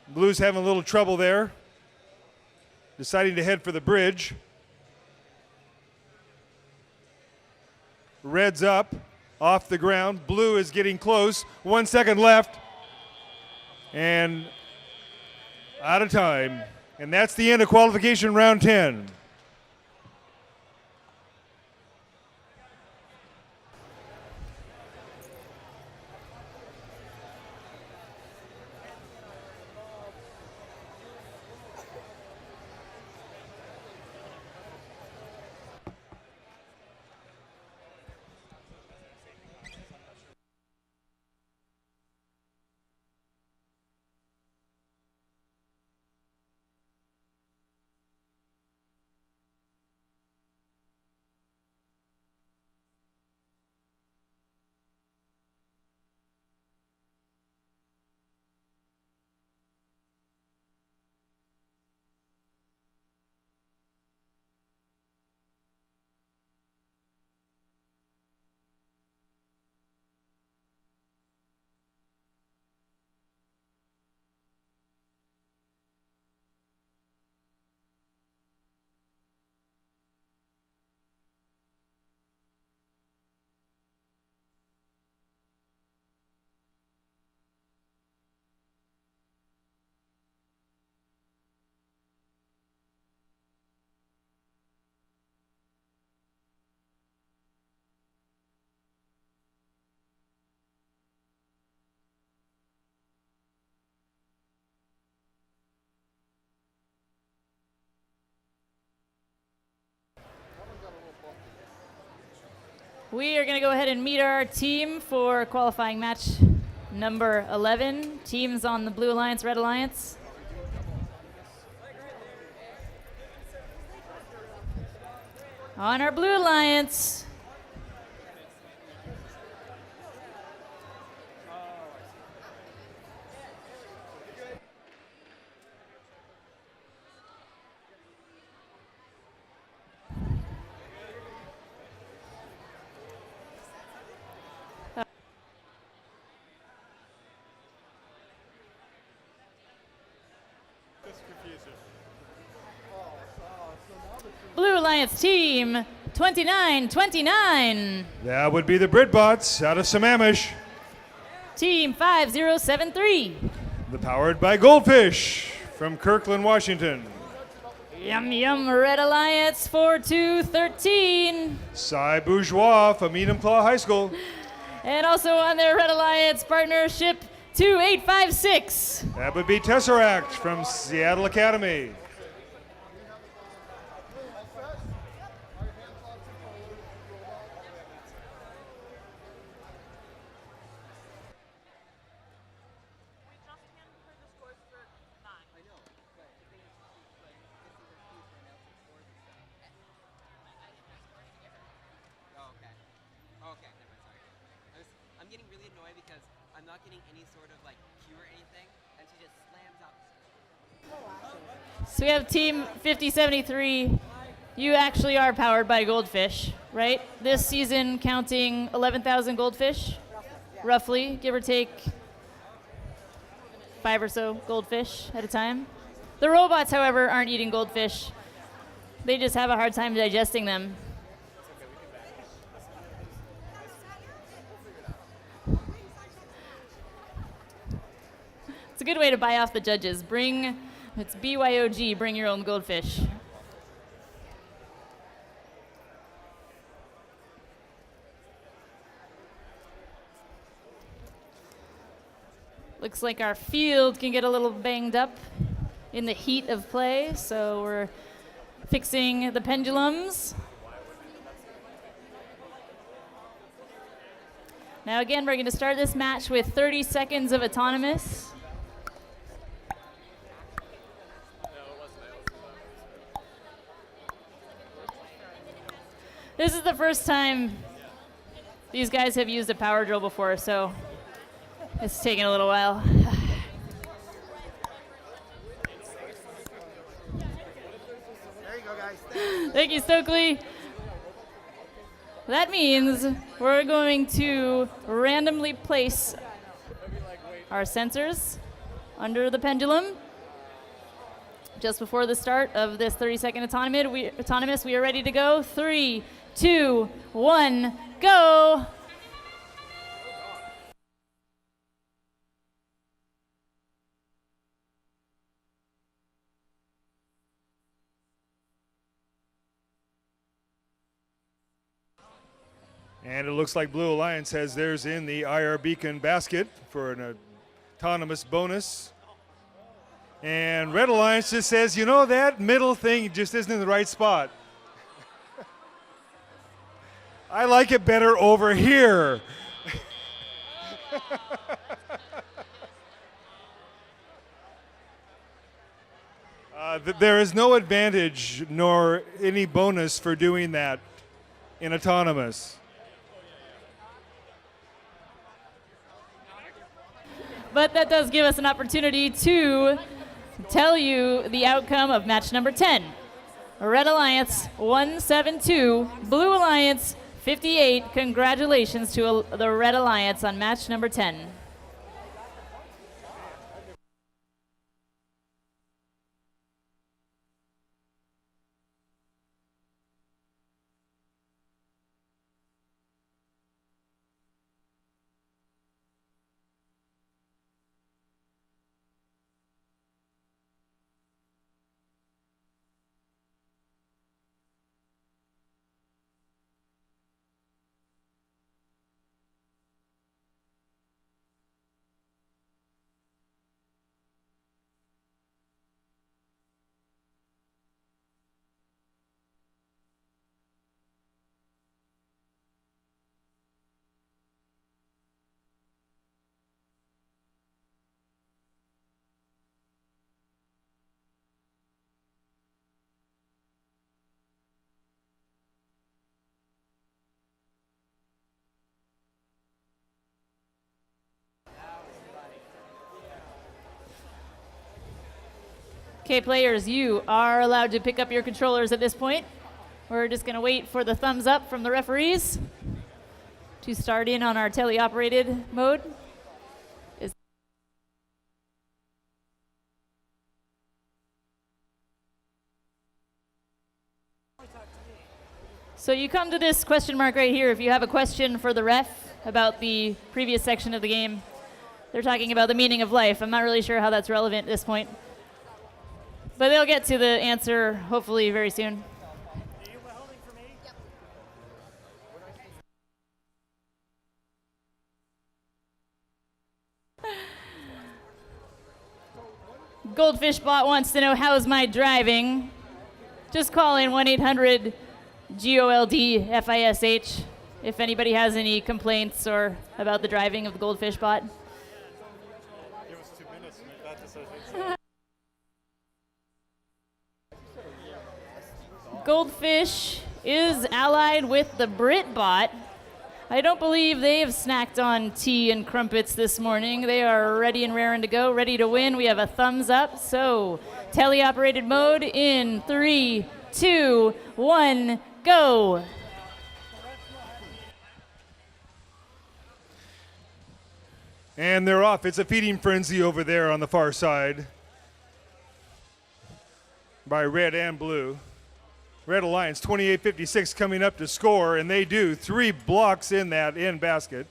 Blue's having a little trouble there, deciding to head for the bridge. Red's up, off the ground. Blue is getting close. 1 second left. And out of time. And that's the end of qualification round 10. We are going to go ahead and meet our team for qualifying match number 11. Teams on the Blue Alliance, Red Alliance. On our Blue Alliance, Blue Alliance team 2929. That would be the Britbots out of Sammamish. Team 5073. The Powered by Goldfish from Kirkland, Washington. Yum Yum Red Alliance 4213. Cy Bourgeois from Enumclaw High School. And also on their Red Alliance partnership 2856. That would be Tesseract from Seattle Academy. I'm getting really annoyed because I'm not getting any sort of like cue or anything, and she just slams out. So we have team 5073. You actually are powered by Goldfish, right? This season counting 11,000 goldfish, roughly, give or take 5 or so goldfish at a time. The robots, however, aren't eating goldfish. They just have a hard time digesting them. It's a good way to buy off the judges. It's BYOG, bring your own goldfish. Looks like our field can get a little banged up in the heat of play, so we're fixing the pendulums. Now again, we're going to start this match with 30 seconds of autonomous. This is the first time these guys have used a power drill before, so it's taking a little while. There you go, guys. Thank you, Stokely. That means we're going to randomly place our sensors under the pendulum. Just before the start of this 30-second autonomous, we are ready to go. 3, 2, 1, go! And it looks like Blue Alliance has theirs in the IR Beacon basket for an autonomous bonus. And Red Alliance just says, you know, that middle thing just isn't in the right spot. I like it better over here. There is no advantage nor any bonus for doing that in autonomous. But that does give us an opportunity to tell you the outcome of match number 10. Red Alliance 172, Blue Alliance 58. Congratulations to the Red Alliance on match number 10. Okay, players, you are allowed to pick up your controllers at this point. We're just going to wait for the thumbs up from the referees to start in on our teleoperated mode. So you come to this question mark right here if you have a question for the ref about the previous section of the game. They're talking about the meaning of life. I'm not really sure how that's relevant at this point. But they'll get to the answer hopefully very soon. Goldfish Bot wants to know, how's my driving? Just call in 1-800-GOLD-FISH if anybody has any complaints or about the driving of the Goldfish Bot. Give us 2 minutes to make that decision. Goldfish is allied with the Brit Bot. I don't believe they have snacked on tea and crumpets this morning. They are ready and raring to go, ready to win. We have a thumbs up. So, teleoperated mode in 3, 2, 1, go. And they're off. It's a feeding frenzy over there on the far side by red and blue. Red Alliance 28-56 coming up to score, and they do 3 blocks in that end basket.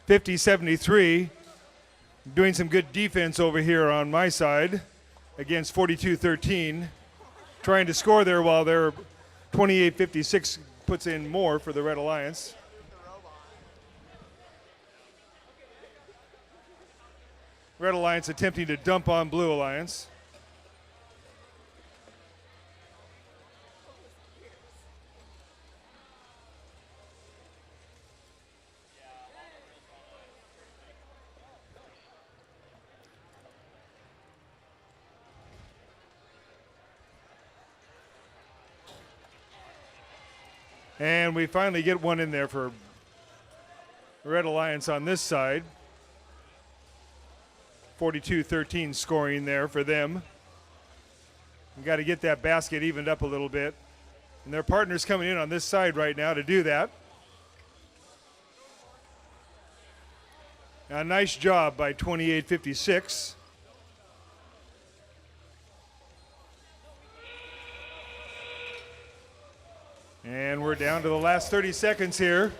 50-73, doing some good defense over here on my side against 42-13, trying to score there while their 28-56 puts in more for the Red Alliance. Red Alliance attempting to dump on Blue Alliance. And we finally get one in there for Red Alliance on this side. 42-13 scoring there for them. We got to get that basket evened up a little bit. And their partners coming in on this side right now to do that. A nice job by 28-56. And we're down to the last 30 seconds here.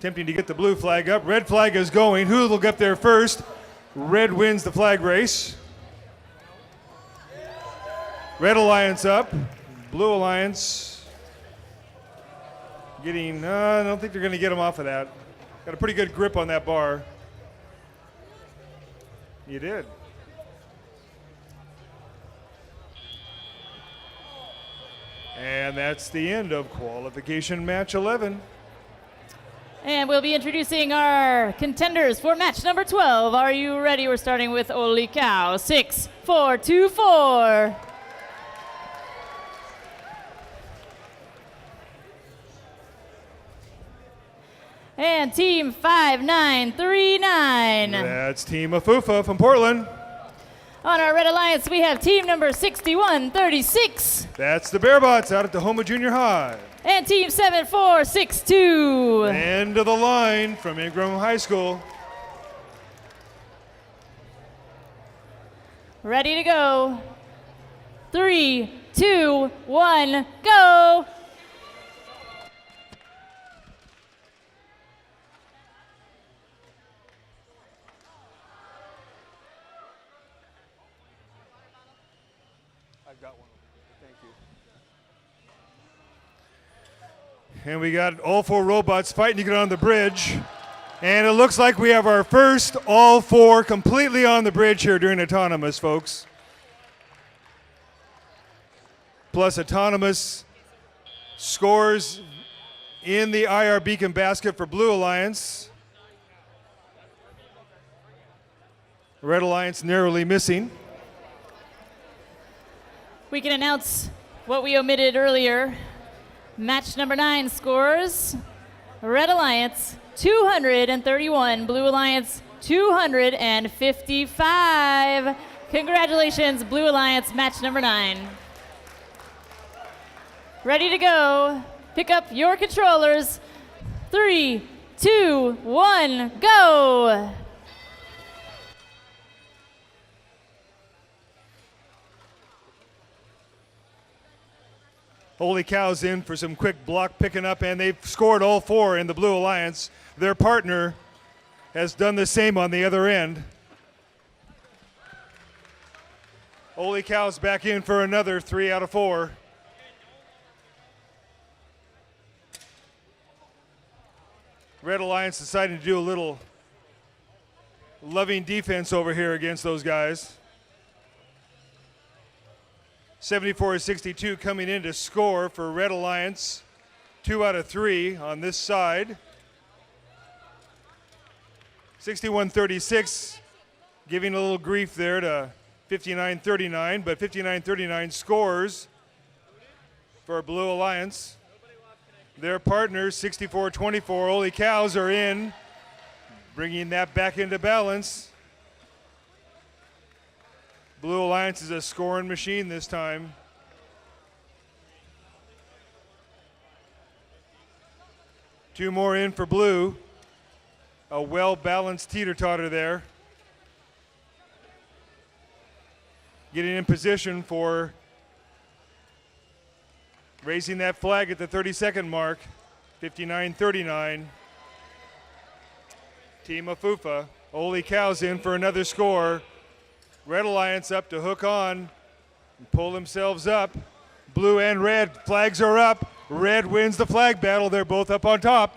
Attempting to get the blue flag up. Red flag is going. Who will get there first? Red wins the flag race. Red Alliance up. Blue Alliance getting, I don't think they're going to get them off of that. Got a pretty good grip on that bar. You did. And that's the end of qualification match 11. And we'll be introducing our contenders for match number 12. Are you ready? We're starting with Holy Cow, 6, 4, 2, 4. And team 5939. That's Team Afufa from Portland. On our Red Alliance, we have team number 6136. That's the Bearbots out at the Houma Junior High. And team 7462. End of the line from Ingram High School. Ready to go. 3, 2, 1, go. I've got one. Thank you. And we got all 4 robots fighting to get on the bridge. And it looks like we have our first all 4 completely on the bridge here during Autonomous, folks. Plus Autonomous scores in the IR Beacon basket for Blue Alliance. Red Alliance narrowly missing. We can announce what we omitted earlier. Match number 9 scores. Red Alliance 231, Blue Alliance 255. Congratulations, Blue Alliance, match number 9. Ready to go. Pick up your controllers. 3, 2, 1, go. Holy Cow's in for some quick block picking up, and they've scored all 4 in the Blue Alliance. Their partner has done the same on the other end. Holy Cow's back in for another 3 out of 4. Red Alliance decided to do a little loving defense over here against those guys. 74-62 coming in to score for Red Alliance. 2 out of 3 on this side. 61-36 giving a little grief there to 59-39, but 59-39 scores for Blue Alliance. Their partners, 64-24, Holy Cows are in, bringing that back into balance. Blue Alliance is a scoring machine this time. Two more in for Blue. A well-balanced teeter-totter there. Getting in position for raising that flag at the 30-second mark. 59-39. Team Afufa. Holy Cows in for another score. Red Alliance up to hook on and pull themselves up. Blue and red, flags are up. Red wins the flag battle. They're both up on top.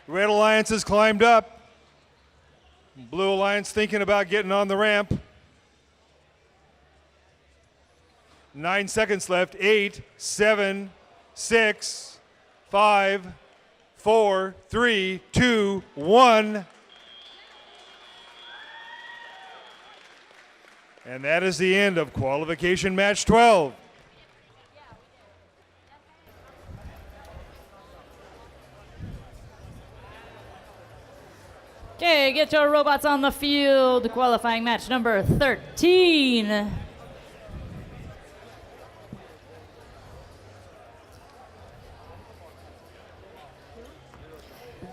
Red Alliance has climbed up. Blue Alliance thinking about getting on the ramp. 9 seconds left. 8, 7, 6, 5, 4, 3, 2, 1. And that is the end of qualification match 12. Okay, get your robots on the field. Qualifying match number 13.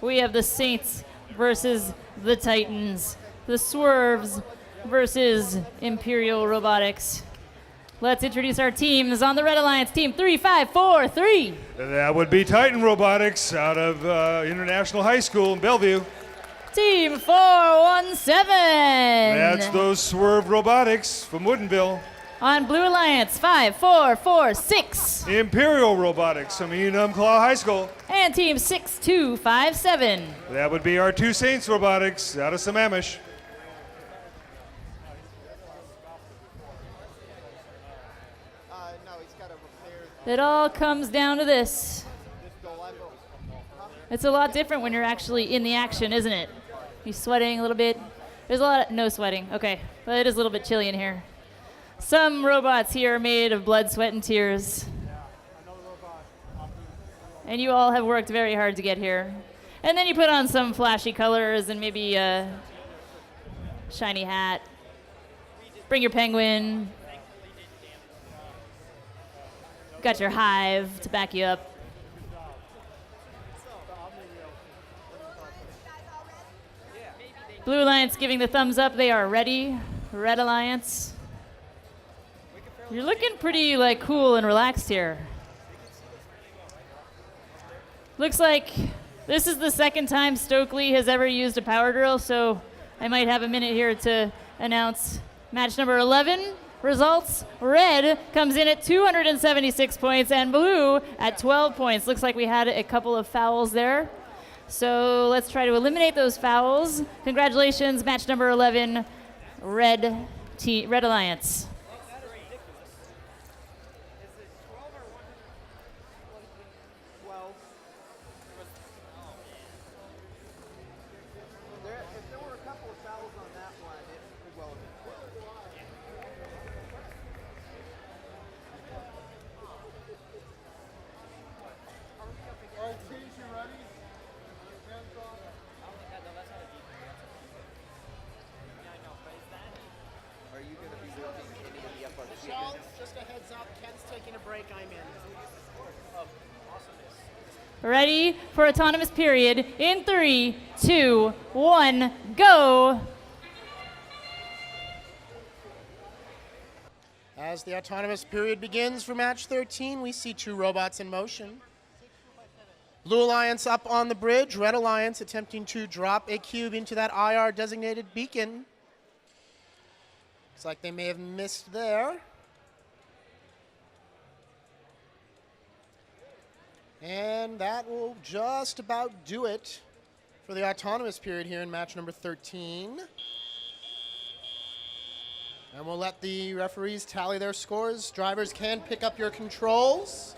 We have the Saints versus the Titans. The Swerves versus Imperial Robotics. Let's introduce our teams on the Red Alliance. Team 3543. That would be Titan Robotics out of International High School in Bellevue. Team 417. That's those Swerve Robotics from Woodinville. On Blue Alliance, 5446. Imperial Robotics from Enumclaw High School. And Team 6257. That would be our two Saints Robotics out of Sammamish. It all comes down to this. It's a lot different when you're actually in the action, isn't it? You sweating a little bit? There's a lot of, no sweating, okay. But it is a little bit chilly in here. Some robots here are made of blood, sweat, and tears. And you all have worked very hard to get here. And then you put on some flashy colors and maybe a shiny hat. Bring your penguin. Got your hive to back you up. Blue Alliance giving the thumbs up. They are ready. Red Alliance. You're looking pretty like cool and relaxed here. Looks like this is the second time Stokely has ever used a power drill, so I might have a minute here to announce match number 11 results. Red comes in at 276 points and blue at 12 points. Looks like we had a couple of fouls there. So let's try to eliminate those fouls. Congratulations, match number 11, Red Alliance. Ready for autonomous period in 3, 2, 1, go. As the autonomous period begins for match 13, we see 2 robots in motion. Blue Alliance up on the bridge, Red Alliance attempting to drop a cube into that IR designated beacon. Looks like they may have missed there. And that will just about do it for the autonomous period here in match number 13. And we'll let the referees tally their scores. Drivers can pick up your controls.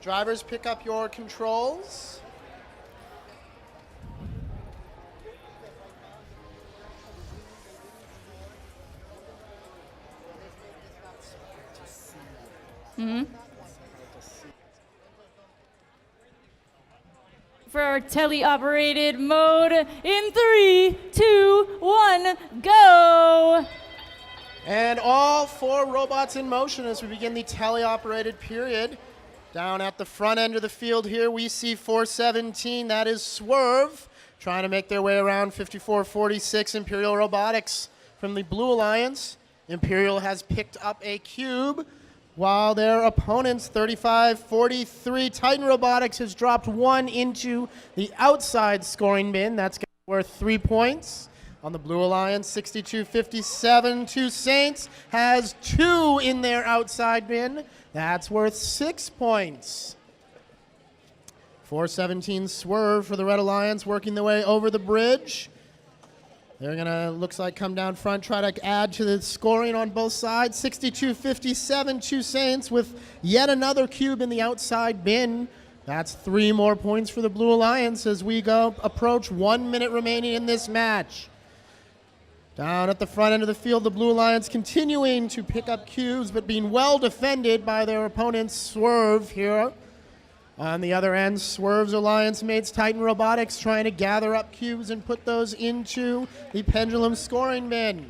Drivers, pick up your controls. For our tele-operated mode in 3, 2, 1, go. And all 4 robots in motion as we begin the teleoperated period. Down at the front end of the field here, we see 417, that is Swerve, trying to make their way around 5446 Imperial Robotics from the Blue Alliance. Imperial has picked up a cube, while their opponents, 3543 Titan Robotics, has dropped 1 into the outside scoring bin. That's worth 3 points. On the Blue Alliance, 6257, 2 Saints has 2 in their outside bin. That's worth 6 points. 417 Swerve for the Red Alliance, working their way over the bridge. They're gonna, looks like, come down front, try to add to the scoring on both sides. 6257, 2 Saints with yet another cube in the outside bin. That's 3 more points for the Blue Alliance as we approach 1 minute remaining in this match. Down at the front end of the field, the Blue Alliance continuing to pick up cubes, but being well defended by their opponents, Swerve here. On the other end, Swerve's alliance mates, Titan Robotics, trying to gather up cubes and put those into the pendulum scoring bin.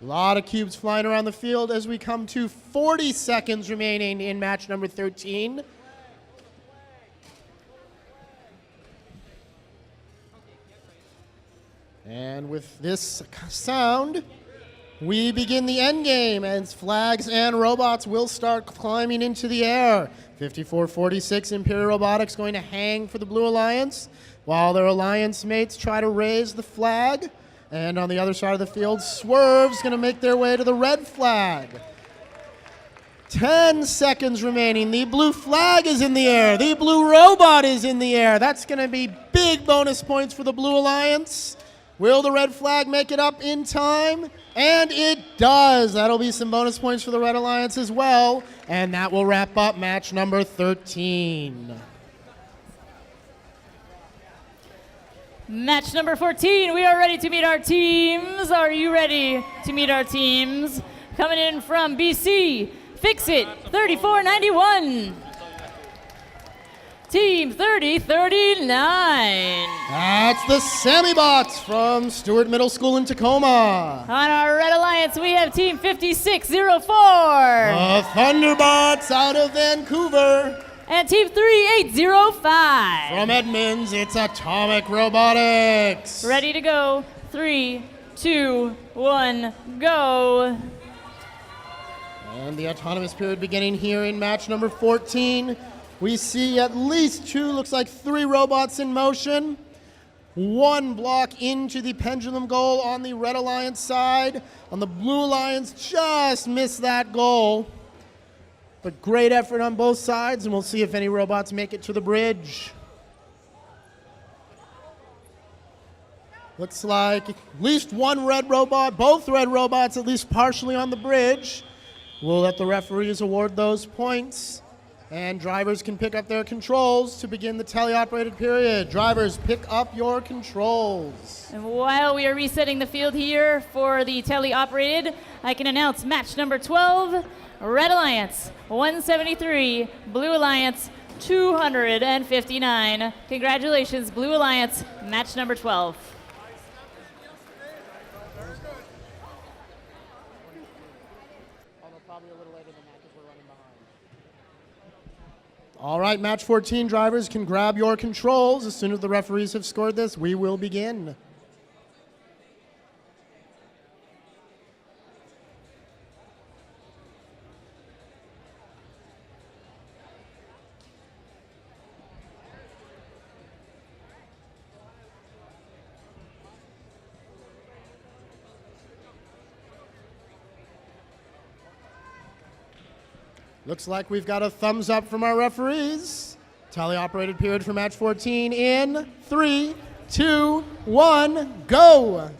A lot of cubes flying around the field as we come to 40 seconds remaining in match number 13. And with this sound, we begin the end game as flags and robots will start climbing into the air. 5446 Imperial Robotics going to hang for the Blue Alliance, while their alliance mates try to raise the flag. And on the other side of the field, Swerve's going to make their way to the red flag. 10 seconds remaining. The blue flag is in the air. The blue robot is in the air. That's going to be big bonus points for the Blue Alliance. Will the red flag make it up in time? And it does. That'll be some bonus points for the Red Alliance as well. And that will wrap up match number 13. Match number 14, we are ready to meet our teams. Are you ready to meet our teams? Coming in from BC, Fix It, 3491. Team 3039. That's the Sammy Bots from Stewart Middle School in Tacoma. On our Red Alliance, we have Team 5604. The Thunderbots out of Vancouver. And Team 3805. From Edmonds, it's Atomic Robotics. Ready to go. 3, 2, 1, go. And the autonomous period beginning here in match number 14. We see at least 2, looks like 3 robots in motion. 1 block into the pendulum goal on the Red Alliance side. On the Blue Alliance, just missed that goal. But great effort on both sides, and we'll see if any robots make it to the bridge. Looks like at least 1 red robot, both red robots at least partially on the bridge. We'll let the referees award those points. And drivers can pick up their controls to begin the teleoperated period. Drivers, pick up your controls. And while we are resetting the field here for the teleoperated, I can announce match number 12, Red Alliance 173, Blue Alliance 259. Congratulations, Blue Alliance, match number 12. Although probably a little later than that because we're running behind. All right, match 14 drivers can grab your controls. As soon as the referees have scored this, we will begin. Looks like we've got a thumbs up from our referees. Tele-operated period for match 14 in 3, 2, 1, go!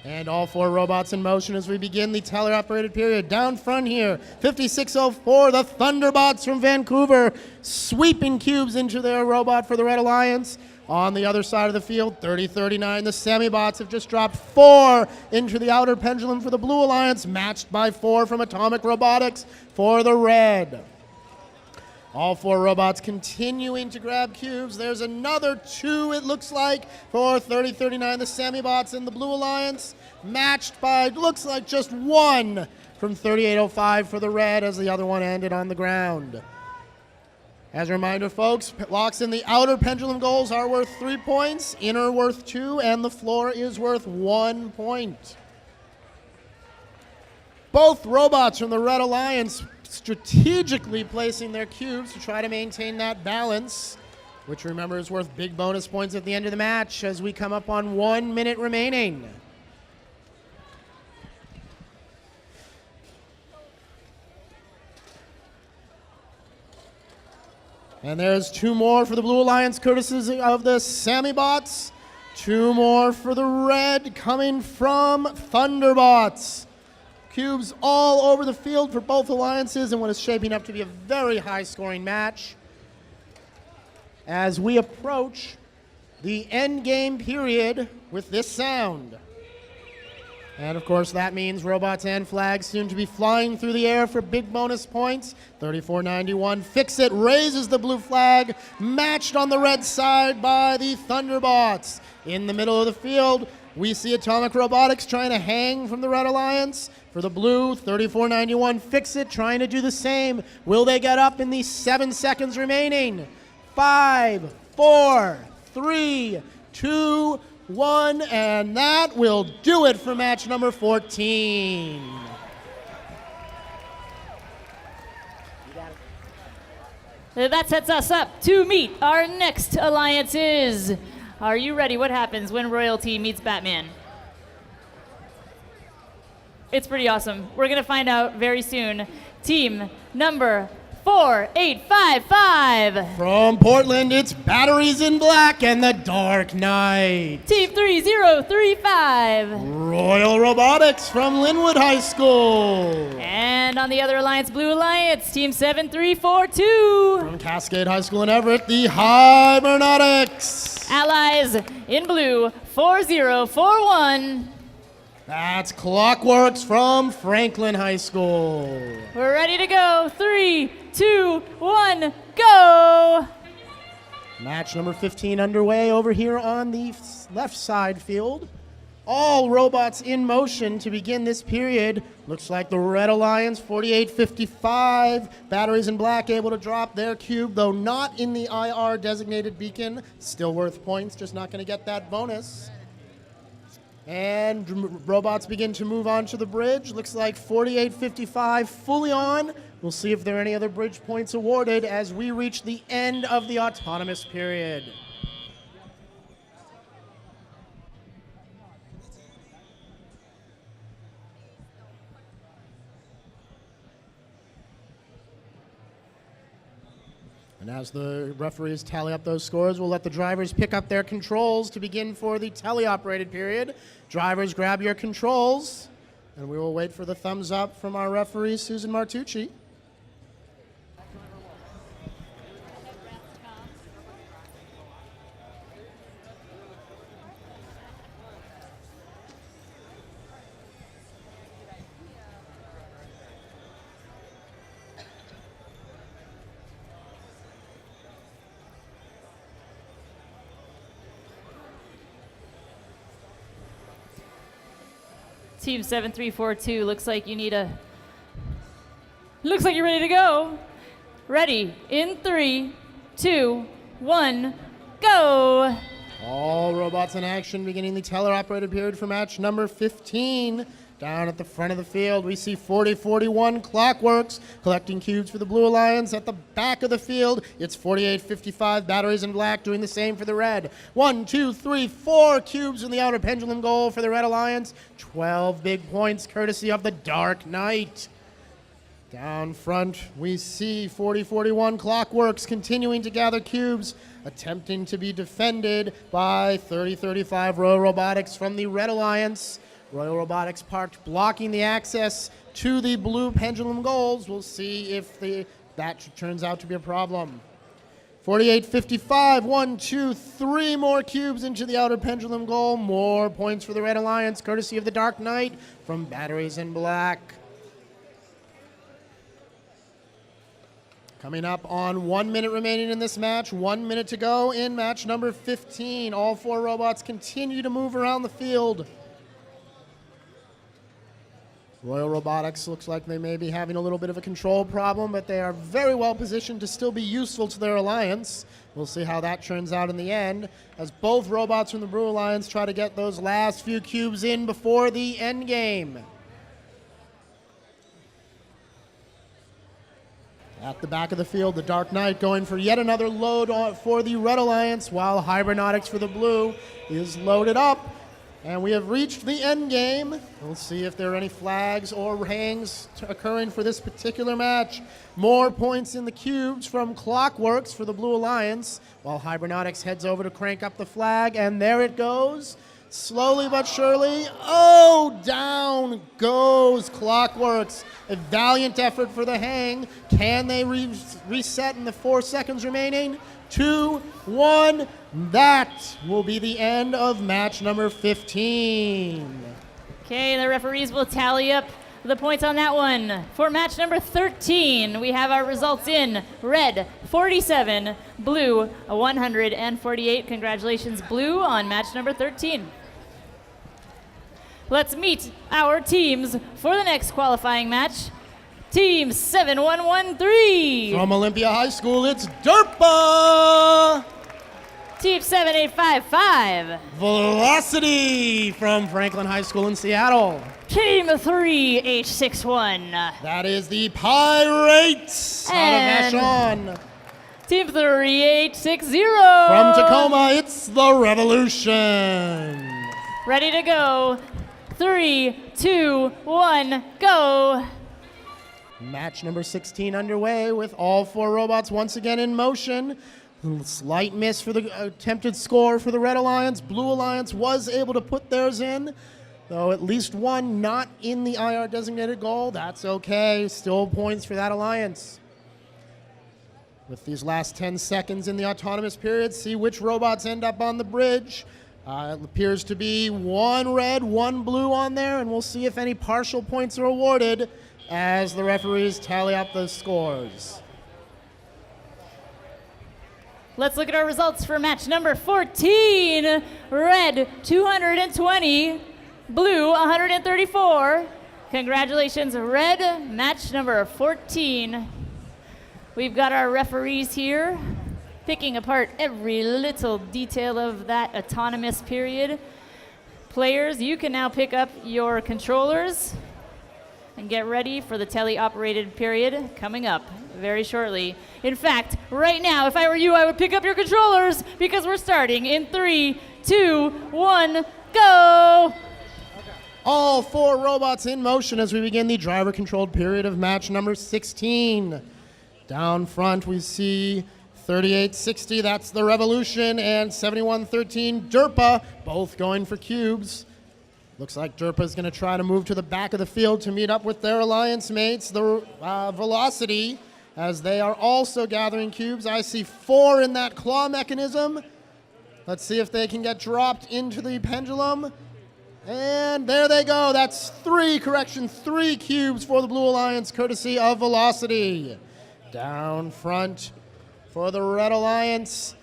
And all 4 robots in motion as we begin the tele-operated period. Down front here, 5604, the Thunderbots from Vancouver, sweeping cubes into their robot for the Red Alliance. On the other side of the field, 3039, the Semi-Bots have just dropped 4 into the outer pendulum for the Blue Alliance, matched by 4 from Atomic Robotics for the Red. All 4 robots continuing to grab cubes. There's another 2, it looks like, for 3039, the Semi-Bots and the Blue Alliance, matched by, looks like, just 1 from 3805 for the Red, as the other one ended on the ground. As a reminder, folks, locks in the outer pendulum goals are worth 3 points, inner worth 2, and the floor is worth 1 point. Both robots from the Red Alliance strategically placing their cubes to try to maintain that balance, which, remember, is worth big bonus points at the end of the match as we come up on 1 minute remaining. And there's 2 more for the Blue Alliance, courtesy of the Sami-Bots. 2 more for the Red, coming from Thunderbots. Cubes all over the field for both alliances in what is shaping up to be a very high-scoring match. As we approach the end game period with this sound. And of course that means robots and flags soon to be flying through the air for big bonus points. 3491, Fix It raises the blue flag, matched on the red side by the Thunderbots. In the middle of the field, we see Atomic Robotics trying to hang from the Red Alliance. For the blue, 3491, Fix It trying to do the same. Will they get up in the 7 seconds remaining? 5, 4, 3, 2, 1, and that will do it for match number 14. That sets us up to meet our next alliances. Are you ready? What happens when royalty meets Batman? It's pretty awesome. We're going to find out very soon. Team number 4855. From Portland, it's Batteries in Black and the Dark Knight. Team 3035. Royal Robotics from Linwood High School. And on the other alliance, Blue Alliance, Team 7342. From Cascade High School in Everett, the Hibernotics. Allies in blue, 4041. That's Clockworks from Franklin High School. We're ready to go. 3, 2, 1, go! Match number 15 underway over here on the left side field. All robots in motion to begin this period. Looks like the Red Alliance, 4855. Batteries in Black able to drop their cube, though not in the IR designated beacon. Still worth points, just not going to get that bonus. And robots begin to move on to the bridge. Looks like 4855 fully on. We'll see if there are any other bridge points awarded as we reach the end of the autonomous period. And as the referees tally up those scores, we'll let the drivers pick up their controls to begin for the tele-operated period. Drivers, grab your controls, and we will wait for the thumbs up from our referee, Susan Martucci. Team 7342, looks like you need a... Looks like you're ready to go. Ready in 3, 2, 1, go! All robots in action, beginning the teleoperated period for match number 15. Down at the front of the field, we see 40-41 Clockworks collecting cubes for the Blue Alliance. At the back of the field, it's 48-55 Batteries in Black doing the same for the Red. 1, 2, 3, 4 cubes in the outer pendulum goal for the Red Alliance. 12 big points courtesy of the Dark Knight. Down front, we see 40-41 Clockworks continuing to gather cubes, attempting to be defended by 30-35 Royal Robotics from the Red Alliance. Royal Robotics parked blocking the access to the blue pendulum goals. We'll see if that turns out to be a problem. 48-55, 1, 2, 3 more cubes into the outer pendulum goal. More points for the Red Alliance, courtesy of the Dark Knight from Batteries in Black. Coming up on 1 minute remaining in this match, 1 minute to go in match number 15. All 4 robots continue to move around the field. Royal Robotics looks like they may be having a little bit of a control problem, but they are very well positioned to still be useful to their alliance. We'll see how that turns out in the end, as both robots from the Blue Alliance try to get those last few cubes in before the end game. At the back of the field, the Dark Knight going for yet another load for the Red Alliance, while Hybernautic for the Blue is loaded up. And we have reached the end game. We'll see if there are any flags or hangs occurring for this particular match. More points in the cubes from Clockworks for the Blue Alliance, while Hybernautics heads over to crank up the flag, and there it goes. Slowly but surely, oh, down goes Clockworks. A valiant effort for the hang. Can they reset in the 4 seconds remaining? 2, 1, that will be the end of match number 15. Okay, the referees will tally up the points on that one. For match number 13, we have our results in red 47, blue 148. Congratulations, blue, on match number 13. Let's meet our teams for the next qualifying match. Team 7113. From Olympia High School, it's DERPA. Team 7855. Velocity from Franklin High School in Seattle. Team 3H61. That is the Pirates out of Vashon. Team 3860. From Tacoma, it's the Revolution. Ready to go. 3, 2, 1, go. Match number 16 underway with all 4 robots once again in motion. Slight miss for the attempted score for the Red Alliance. Blue Alliance was able to put theirs in, though at least one not in the IR designated goal. That's okay. Still points for that alliance. With these last 10 seconds in the autonomous period, see which robots end up on the bridge. It appears to be 1 red, 1 blue on there, and we'll see if any partial points are awarded as the referees tally up the scores. Let's look at our results for match number 14. Red 220, blue 134. Congratulations, Red, match number 14. We've got our referees here picking apart every little detail of that autonomous period. Players, you can now pick up your controllers and get ready for the tele-operated period coming up very shortly. In fact, right now, if I were you, I would pick up your controllers because we're starting in 3, 2, 1, go! All 4 robots in motion as we begin the driver-controlled period of match number 16. Down front, we see 3860, that's the Revolution, and 7113, DERPA, both going for cubes. Looks like DERPA is going to try to move to the back of the field to meet up with their alliance mates, the Velocity, as they are also gathering cubes. I see 4 in that claw mechanism. Let's see if they can get dropped into the pendulum. And there they go. That's 3 cubes for the Blue Alliance, courtesy of Velocity. Down front for the Red Alliance,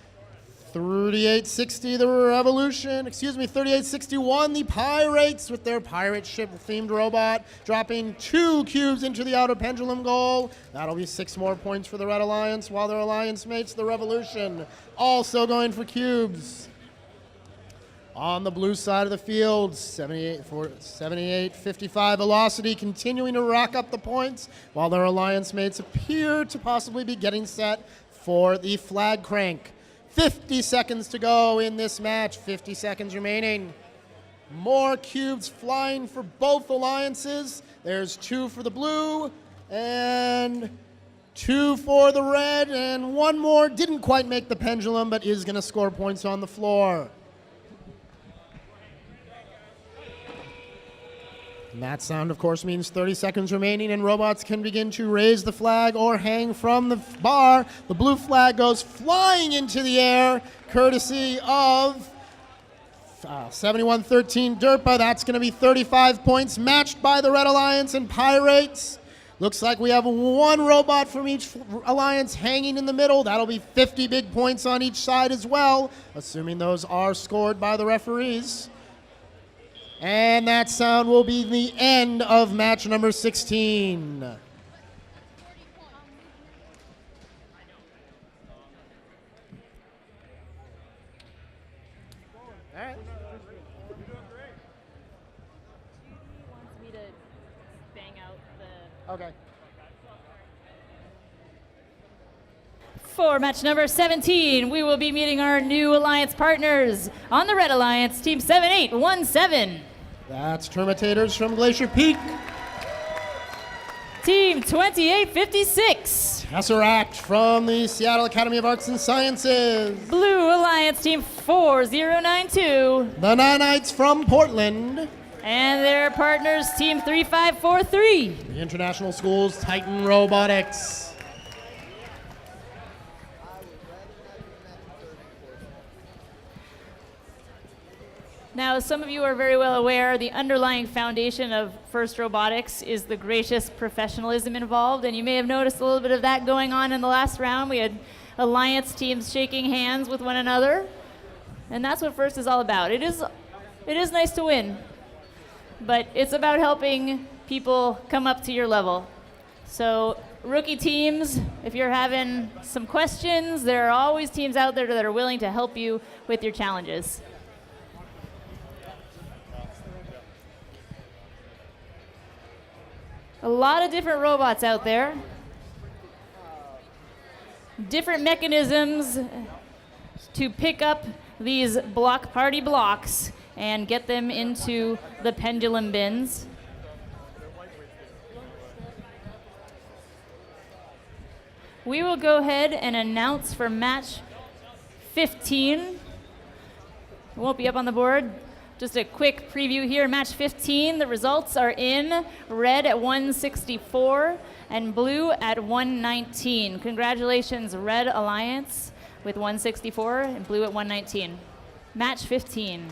3860, the Revolution, 3861, the Pirates with their pirate ship-themed robot, dropping 2 cubes into the outer pendulum goal. That'll be 6 more points for the Red Alliance, while their alliance mates, the Revolution, also going for cubes. On the blue side of the field, 78-55 Velocity continuing to rack up the points, while their alliance mates appear to possibly be getting set for the flag crank. 50 seconds to go in this match, 50 seconds remaining. More cubes flying for both alliances. There's 2 for the blue and 2 for the red, and 1 more didn't quite make the pendulum, but is going to score points on the floor. And that sound, of course, means 30 seconds remaining, and robots can begin to raise the flag or hang from the bar. The blue flag goes flying into the air, courtesy of 7113 Derpa. That's going to be 35 points, matched by the Red Alliance and Pirates. Looks like we have 1 robot from each alliance hanging in the middle. That'll be 50 big points on each side as well, assuming those are scored by the referees. And that sound will be the end of match number 16. All right. Wants me to bang out the... Okay. For match number 17, we will be meeting our new alliance partners. On the Red Alliance, Team 7817. That's Termitators from Glacier Peak. Team 2856. Tesseract from the Seattle Academy of Arts and Sciences. Blue Alliance, Team 4092. The Nanites from Portland. And their partners, Team 3543. The International Schools Titan Robotics. Now, as some of you are very well aware, the underlying foundation of FIRST Robotics is the gracious professionalism involved, and you may have noticed a little bit of that going on in the last round. We had alliance teams shaking hands with one another, and that's what FIRST is all about. It is nice to win, but it's about helping people come up to your level. So, rookie teams, if you're having some questions, there are always teams out there that are willing to help you with your challenges. A lot of different robots out there. Different mechanisms to pick up these block party blocks and get them into the pendulum bins. We will go ahead and announce for match 15. It won't be up on the board. Just a quick preview here. Match 15, the results are in red at 164 and blue at 119. Congratulations, Red Alliance with 164 and blue at 119. Match 15.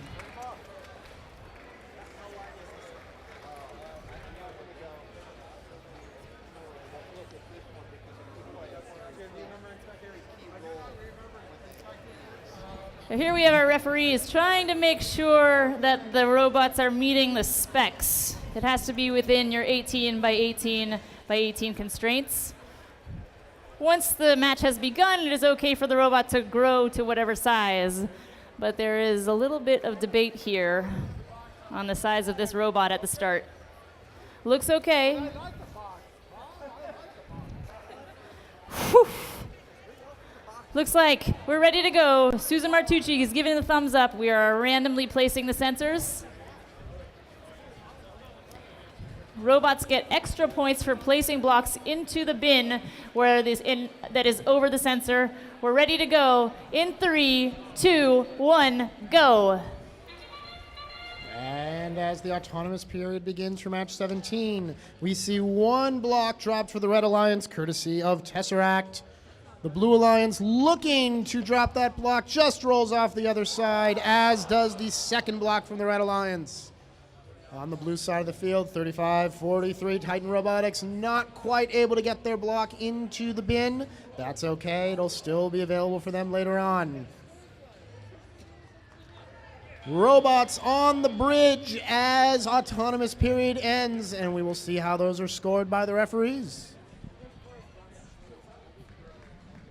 So here we have our referees trying to make sure that the robots are meeting the specs. It has to be within your 18 by 18 by 18 constraints. Once the match has begun, it is okay for the robot to grow to whatever size, but there is a little bit of debate here on the size of this robot at the start. Looks okay. Whew. Looks like we're ready to go. Susan Martucci is giving the thumbs up. We are randomly placing the sensors. Robots get extra points for placing blocks into the bin that is over the sensor. We're ready to go. In 3, 2, 1, go. And as the autonomous period begins for match 17, we see 1 block dropped for the Red Alliance, courtesy of Tesseract. The Blue Alliance looking to drop that block, just rolls off the other side, as does the second block from the Red Alliance. On the blue side of the field, 35-43 Titan Robotics not quite able to get their block into the bin. That's okay, it'll still be available for them later on. robots on the bridge as autonomous period ends, and we will see how those are scored by the referees.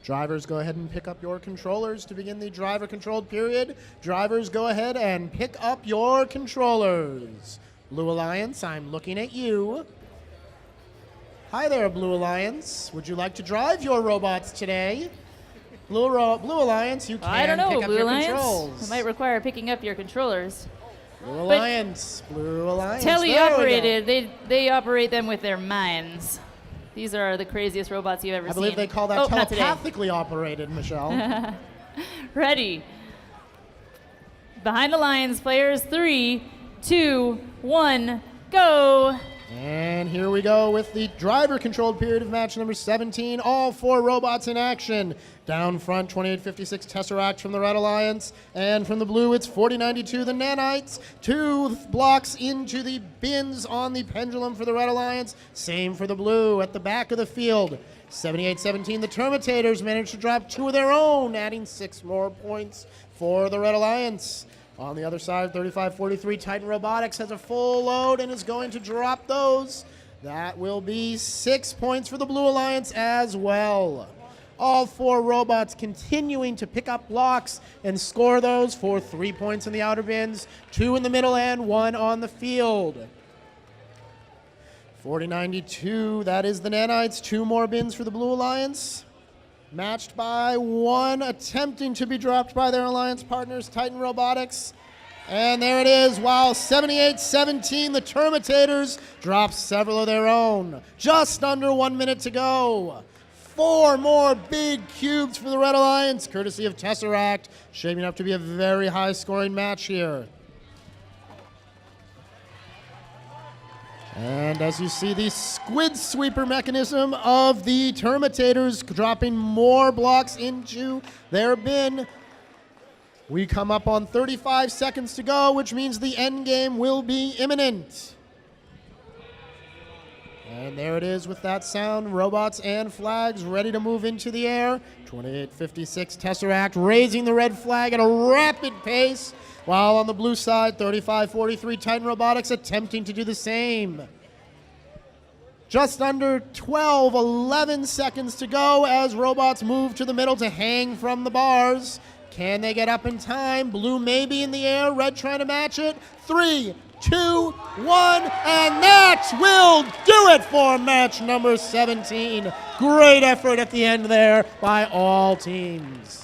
Drivers, go ahead and pick up your controllers to begin the driver-controlled period. Drivers, go ahead and pick up your controllers. Blue Alliance, I'm looking at you. Hi there, Blue Alliance. Would you like to drive your robots today? Blue Alliance, you can I don't know, pick up Blue your Alliance. controls. It might require picking up your controllers. Blue Alliance. Teleoperated. They operate them with their minds. These are the craziest robots you've ever I seen. believe they call that Oh, not today. telepathically operated, Michelle. Ready. Behind the lines, players 3, 2, 1, go. And here we go with the driver-controlled period of match number 17. All 4 robots in action. Down front, 2856 Tesseract from the Red Alliance. And from the blue, it's 4092 the Nanites. 2 blocks into the bins on the pendulum for the Red Alliance. Same for the blue at the back of the field. 7817 the Termitators managed to drop 2 of their own, adding 6 more points for the Red Alliance. On the other side, 3543 Titan Robotics has a full load and is going to drop those. That will be 6 points for the Blue Alliance as well. All 4 robots continuing to pick up blocks and score those for 3 points in the outer bins, 2 in the middle and 1 on the field. 4092, that is the Nanites. 2 more bins for the Blue Alliance. Matched by 1 attempting to be dropped by their alliance partners, Titan Robotics. And there it is. Wow, 78-17, the Termitators drop several of their own. Just under 1 minute to go. 4 more big cubes for the Red Alliance, courtesy of Tesseract. Shaping up to be a very high-scoring match here. And as you see, the squid sweeper mechanism of the Termitators dropping more blocks into their bin. We come up on 35 seconds to go, which means the end game will be imminent. And there it is with that sound. Robots and flags ready to move into the air. 2856 Tesseract raising the red flag at a rapid pace, while on the blue side, 3543 Titan Robotics attempting to do the same. Just under 11 seconds to go as robots move to the middle to hang from the bars. Can they get up in time? Blue may be in the air, red trying to match it. 3, 2, 1, and that will do it for match number 17. Great effort at the end there by all teams.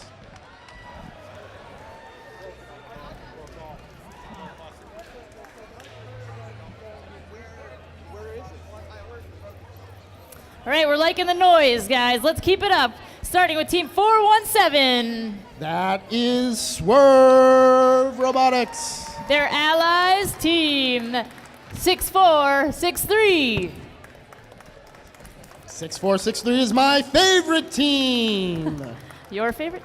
All right, we're liking the noise, guys. Let's keep it up. Starting with Team 417. That is Swerve Robotics. Their allies, Team 6463. 6463 is my favorite team. Your favorite?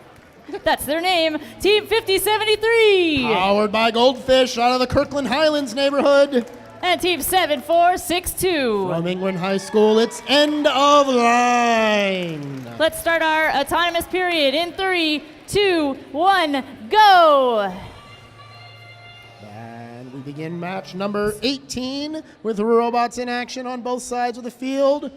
That's their name, Team 5073. Powered by Goldfish out of the Kirkland Highlands neighborhood. And Team 7462. From England High School, it's end of line. Let's start our autonomous period in 3, 2, 1, go. And we begin match number 18 with robots in action on both sides of the field.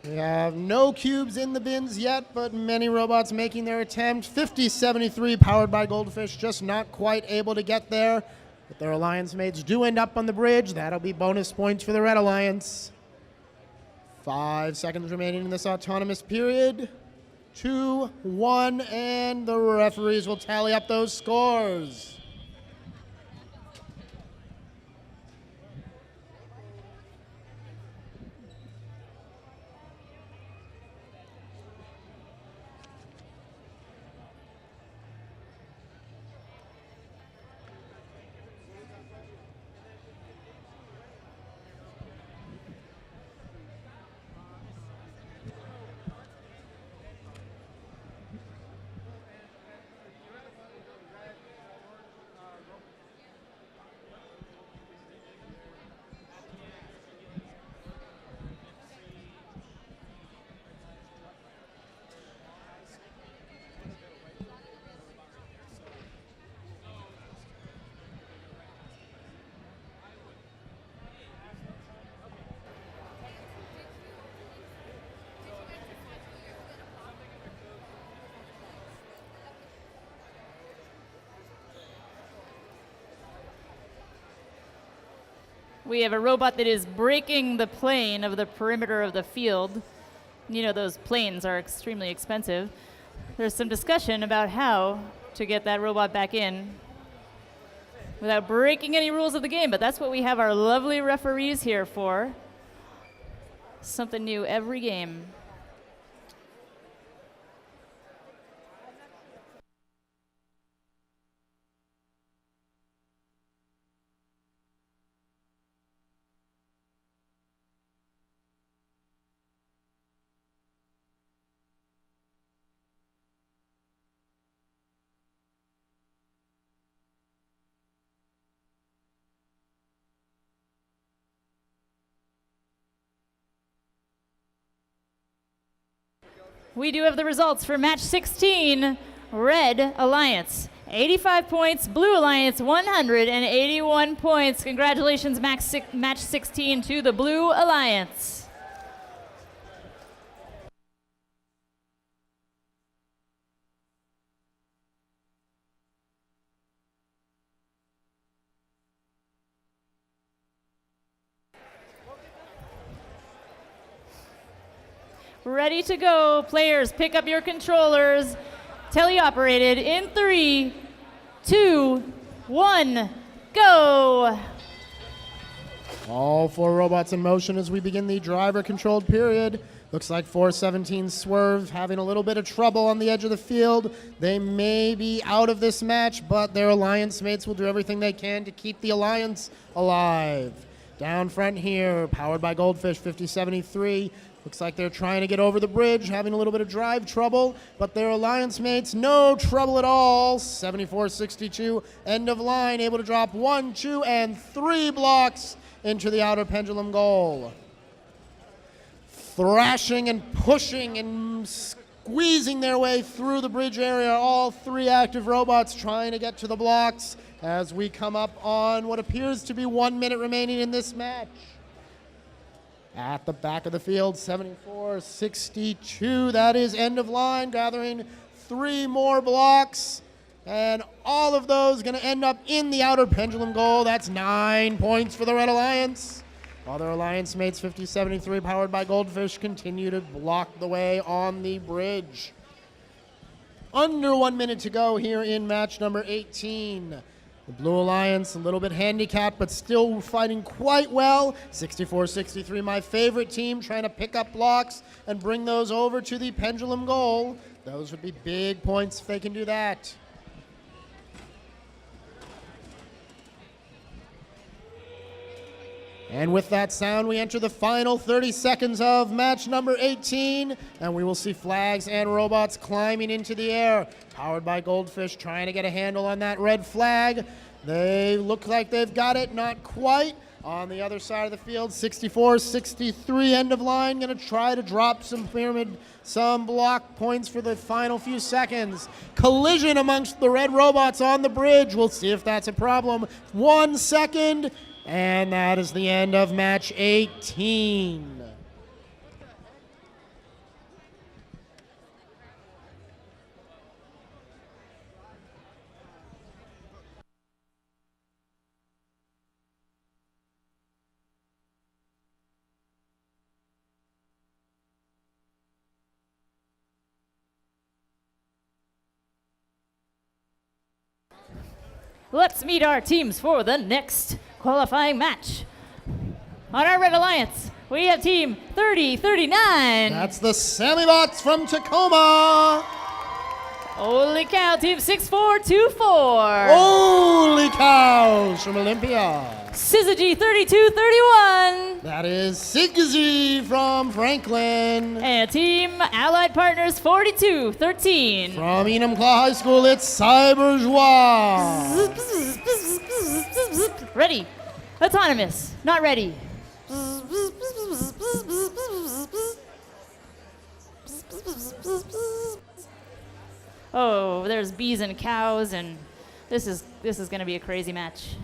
We have no cubes in the bins yet, but many robots making their attempt. 5073 powered by Goldfish, just not quite able to get there. But their alliance mates do end up on the bridge. That'll be bonus points for the Red Alliance. 5 seconds remaining in this autonomous period. 2, 1, and the referees will tally up those scores. We have a robot that is breaking the plane of the perimeter of the field. You know, those planes are extremely expensive. There's some discussion about how to get that robot back in without breaking any rules of the game, but that's what we have our lovely referees here for. Something new every game. We do have the results for match 16, Red Alliance, 85 points, Blue Alliance, 181 points. Congratulations, match 16 to the Blue Alliance. Ready to go. Players, pick up your controllers. Teleoperated in 3, 2, 1, go. All 4 robots in motion as we begin the driver-controlled period. Looks like 417 Swerve having a little bit of trouble on the edge of the field. They may be out of this match, but their alliance mates will do everything they can to keep the alliance alive. Down front here, powered by Goldfish, 5073. Looks like they're trying to get over the bridge, having a little bit of drive trouble, but their alliance mates, no trouble at all. 7462, end of line, able to drop 1, 2, and 3 blocks into the outer pendulum goal. Thrashing and pushing and squeezing their way through the bridge area, all 3 active robots trying to get to the blocks as we come up on what appears to be 1 minute remaining in this match. At the back of the field, 7462, that is end of line, gathering 3 more blocks, and all of those going to end up in the outer pendulum goal. That's 9 points for the Red Alliance. Other alliance mates, 5073, powered by Goldfish, continue to block the way on the bridge. Under 1 minute to go here in match number 18. The Blue Alliance, a little bit handicapped, but still fighting quite well. 64-63, my favorite team, trying to pick up blocks and bring those over to the pendulum goal. Those would be big points if they can do that. And with that sound, we enter the final 30 seconds of match number 18, and we will see flags and robots climbing into the air. Powered by Goldfish, trying to get a handle on that red flag. They look like they've got it, not quite. On the other side of the field, 64-63, end of line, gonna try to drop some block points for the final few seconds. Collision amongst the red robots on the bridge. We'll see if that's a problem. 1 second. And that is the end of match 18. Let's meet our teams for the next qualifying match. On our Red Alliance, we have team 3039. That's the Samibots from Tacoma. Holy cow, team 6424. Holy cows from Olympia. Syzygy 3231. That is Sigzy from Franklin. And team Allied Partners 4213. From Enumclaw High School, it's Cyberjoie. Ready. Autonomous. Not ready. Oh, there's bees and cows, and this is going to be a crazy match.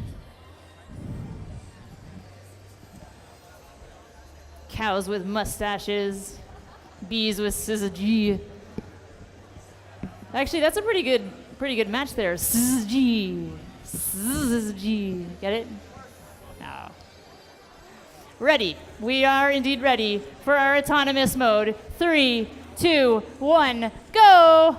Cows with mustaches, bees with syzygy. Actually, that's a pretty good match there. Syzygy. Syzygy. Get it? No. Ready. We are indeed ready for our autonomous mode. 3, 2, 1, go!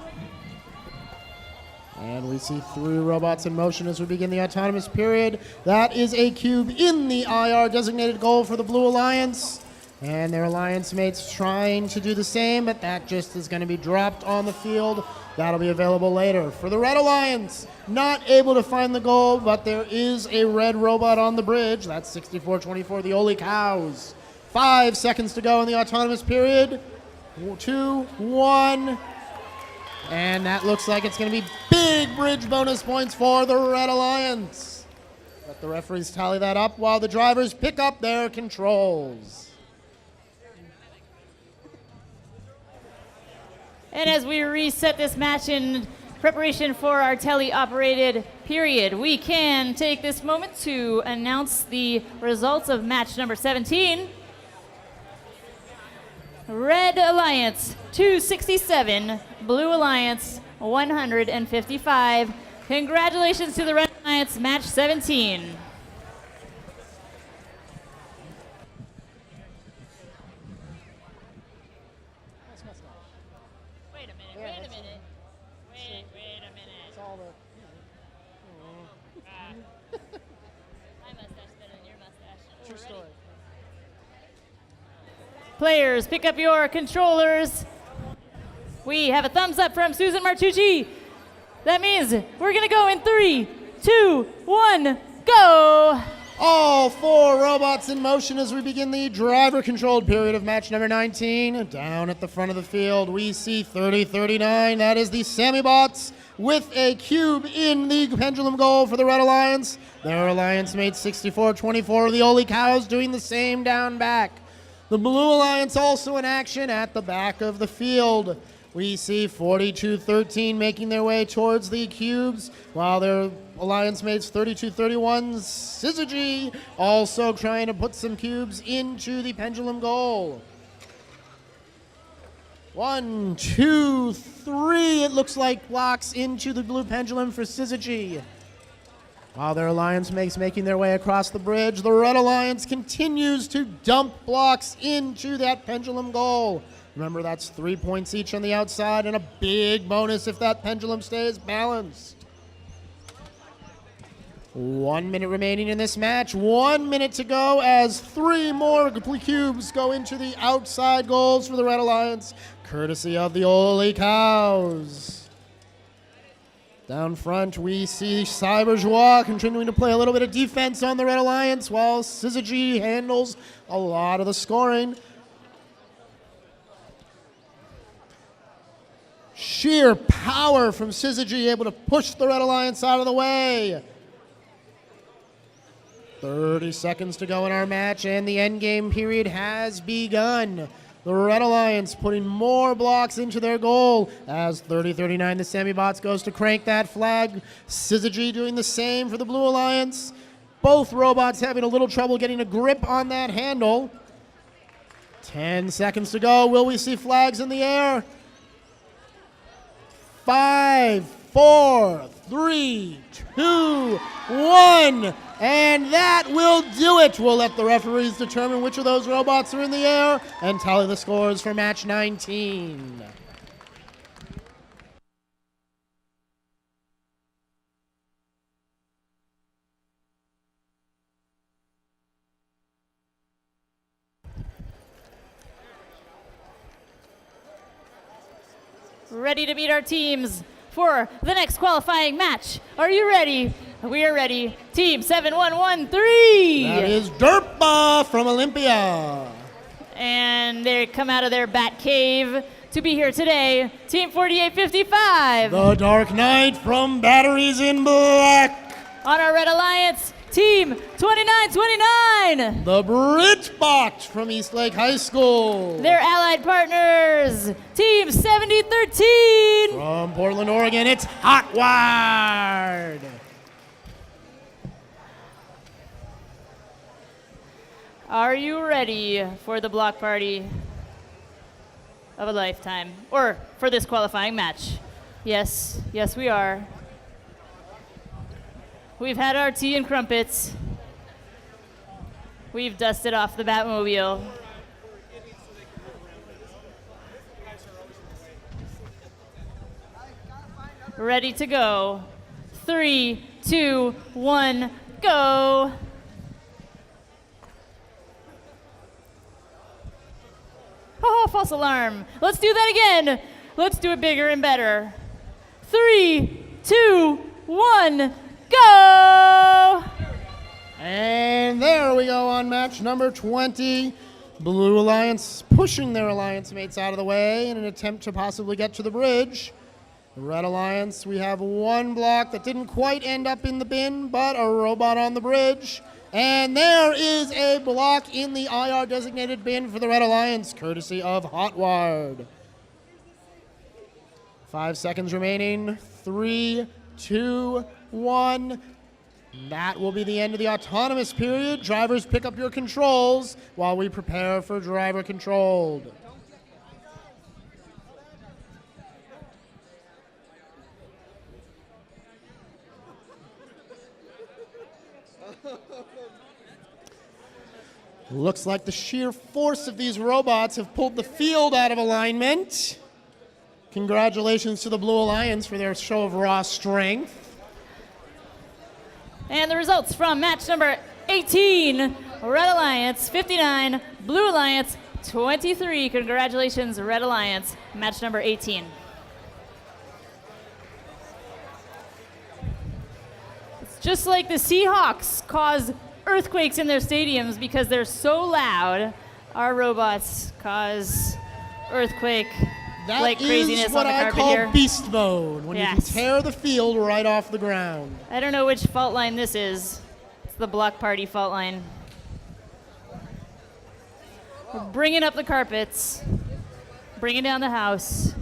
And we see 3 robots in motion as we begin the autonomous period. That is a cube in the IR designated goal for the Blue Alliance. And their alliance mates trying to do the same, but that just is going to be dropped on the field. That'll be available later. For the Red Alliance, not able to find the goal, but there is a red robot on the bridge. That's 64-24, the Holy Cows. 5 seconds to go in the autonomous period. 2, 1. And that looks like it's going to be big bridge bonus points for the Red Alliance. Let the referees tally that up while the drivers pick up their controls. And as we reset this match in preparation for our tele-operated period, we can take this moment to announce the results of match number 17. Red Alliance 267, Blue Alliance 155. Congratulations to the Red Alliance, match 17. Wait a minute. Wait a minute. My mustache better than your mustache. True story. Players, pick up your controllers. We have a thumbs up from Susan Martucci. That means we're gonna go in 3, 2, 1, go! All 4 robots in motion as we begin the driver-controlled period of match number 19. Down at the front of the field, we see 30-39. That is the Samibots with a cube in the pendulum goal for the Red Alliance. Their alliance mate 64-24. The Holy Cows doing the same down back. The Blue Alliance also in action at the back of the field. We see 42-13 making their way towards the cubes, while their alliance mates 32-31, Syzygy also trying to put some cubes into the pendulum goal. 1, 2, 3, it looks like blocks into the blue pendulum for Syzygy. While their alliance mates making their way across the bridge, the Red Alliance continues to dump blocks into that pendulum goal. Remember, that's 3 points each on the outside and a big bonus if that pendulum stays balanced. 1 minute remaining in this match. 1 minute to go as 3 more cubes go into the outside goals for the Red Alliance, courtesy of the Holy Cows. Down front, we see Cyberjoie continuing to play a little bit of defense on the Red Alliance, while Syzygy handles a lot of the scoring. Sheer power from Syzygy, able to push the Red Alliance out of the way. 30 seconds to go in our match, and the endgame period has begun. The Red Alliance putting more blocks into their goal as 30-39 the Samibots goes to crank that flag. Syzygy doing the same for the Blue Alliance. Both robots having a little trouble getting a grip on that handle. 10 seconds to go. Will we see flags in the air? 5, 4, 3, 2, 1. And that will do it. We'll let the referees determine which of those robots are in the air and tally the scores for match 19. Ready to meet our teams for the next qualifying match. Are you ready? We are ready. Team 7113. That is Derpa from Olympia. And they come out of their bat cave to be here today. Team 4855. The Dark Knight from Batteries in Black. On our Red Alliance, Team 2929. The Bridgebot from Eastlake High School. Their allied partners, Team 7013. From Portland, Oregon, it's Hotwired. Are you ready for the block party of a lifetime? Or for this qualifying match? Yes, yes we are. We've had our tea and crumpets. We've dusted off the Batmobile. Ready to go. 3, 2, 1, go. Oh, false alarm. Let's do that again. Let's do it bigger and better. 3, 2, 1, go. And there we go on match number 20. Blue Alliance pushing their alliance mates out of the way in an attempt to possibly get to the bridge. The Red Alliance, we have one block that didn't quite end up in the bin, but a robot on the bridge. And there is a block in the IR designated bin for the Red Alliance, courtesy of Hotwired. 5 seconds remaining. 3, 2, 1. That will be the end of the autonomous period. Drivers, pick up your controls while we prepare for driver controlled. Looks like the sheer force of these robots have pulled the field out of alignment. Congratulations to the Blue Alliance for their show of raw strength. And the results from match number 18, Red Alliance 59, Blue Alliance 23. Congratulations, Red Alliance, match number 18. It's just like the Seahawks cause earthquakes in their stadiums because they're so loud. Our robots cause earthquake like craziness on the carpet here. That is what I call beast mode, when you can tear the field right off the ground. I don't know which fault line this is. It's the block party fault line. We're bringing up the carpets, bringing down the house.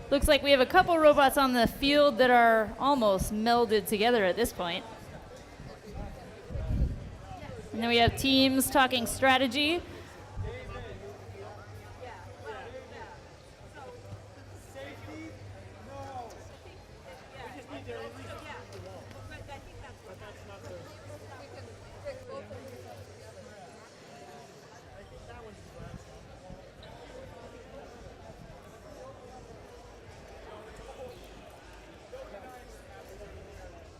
Looks like we have a couple robots on the field that are almost melded together at this point. And then we have teams talking strategy.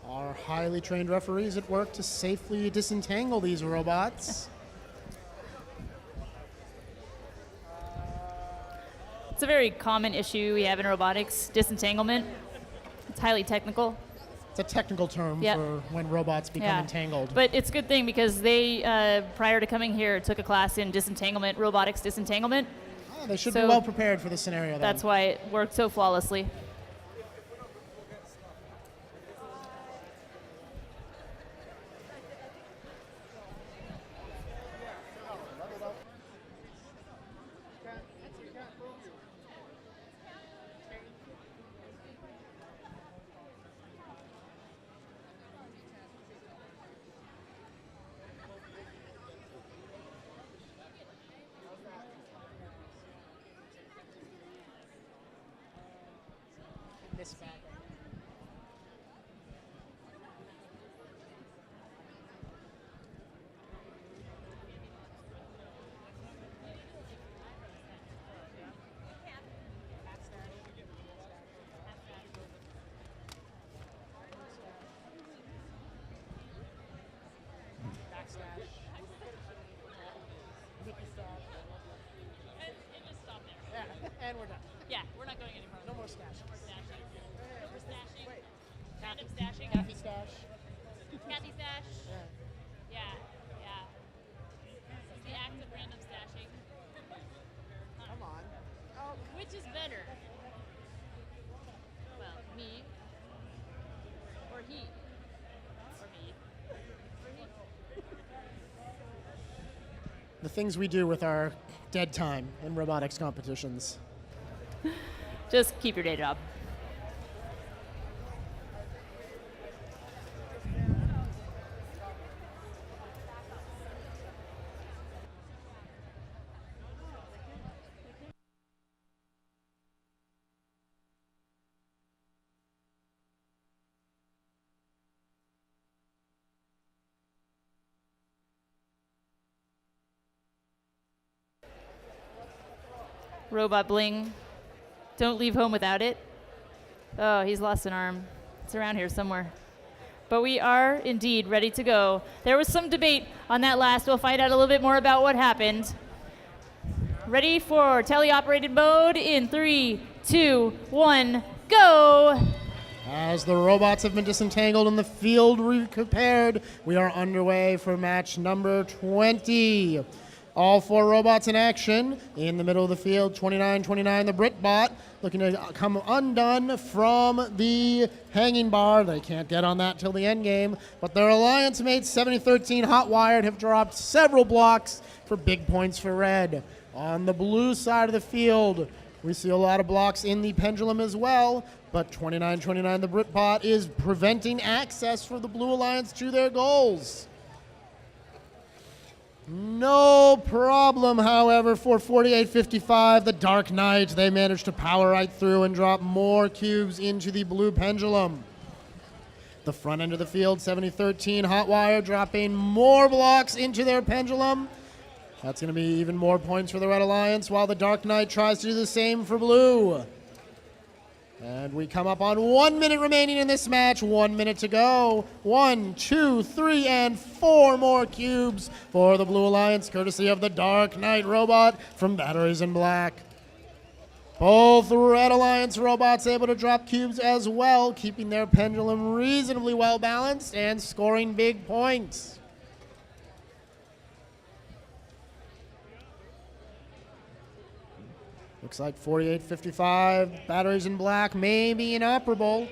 Our highly trained referees at work to safely disentangle these robots. It's a very common issue we have in robotics, disentanglement. It's highly technical. It's a technical term for when robots become entangled. But it's a good thing because they, prior to coming here, took a class in disentanglement, robotics disentanglement. Oh, they should be well prepared for this scenario then. That's why it worked so flawlessly. This back. And just stop there. Yeah, and we're done. Yeah, we're not going anymore. No more stash. things we do with our dead time in robotics competitions. Just keep your day job. Robot bling. Don't leave home without it. Oh, he's lost an arm. It's around here somewhere. But we are indeed ready to go. There was some debate on that last. We'll find out a little bit more about what happened. Ready for teleoperated mode in 3, 2, 1, go! As the robots have been disentangled and the field repaired, we are underway for match number 20. All 4 robots in action. In the middle of the field, 29-29, the BritBot, looking to come undone from the hanging bar. They can't get on that till the end game. But their alliance mates, 7013 Hotwired, have dropped several blocks for big points for red. On the blue side of the field, we see a lot of blocks in the pendulum as well. But 29-29, the BritBot, is preventing access for the blue alliance to their goals. No problem, however, for 48-55, the Dark Knight. They managed to power right through and drop more cubes into the blue pendulum. The front end of the field, 7013 Hotwire, dropping more blocks into their pendulum. That's going to be even more points for the Red Alliance, while the Dark Knight tries to do the same for blue. And we come up on 1 minute remaining in this match. 1 minute to go. 1, 2, 3, and 4 more cubes for the Blue Alliance, courtesy of the Dark Knight robot from Batteries in Black. Both Red Alliance robots able to drop cubes as well, keeping their pendulum reasonably well balanced and scoring big points. Looks like 48-55, Batteries in Black may be inoperable.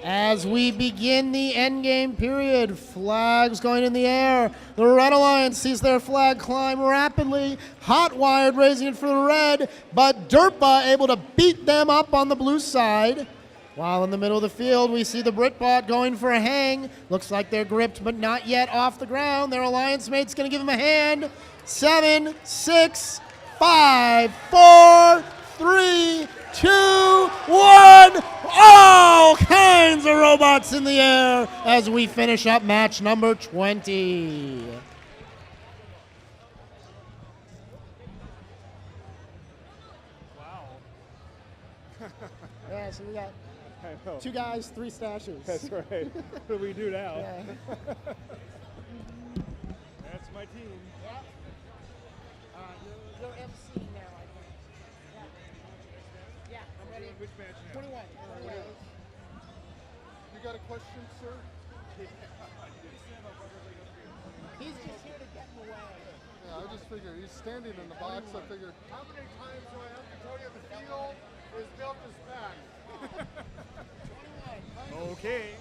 As we begin the endgame period, flags going in the air. The Red Alliance sees their flag climb rapidly. Hotwired raising it for the red, but Derpa able to beat them up on the blue side. While in the middle of the field, we see the BritBot going for a hang. Looks like they're gripped, but not yet off the ground. Their alliance mate's going to give them a hand. 7, 6, 5, 4, 3, 2, 1. All kinds of robots in the air as we finish up match number 20. Wow. Yeah, so we got 2 guys, 3 stashes. That's right. What do we do now? Yeah. That's my team. You're MC now, I think. Yeah, I'm ready. Which match now? 21. You got a question, sir? He's just here to get in the way. Yeah, I just figured he's standing in the box. I figured, how many times do I have to tell you the field is milk is back? Okay.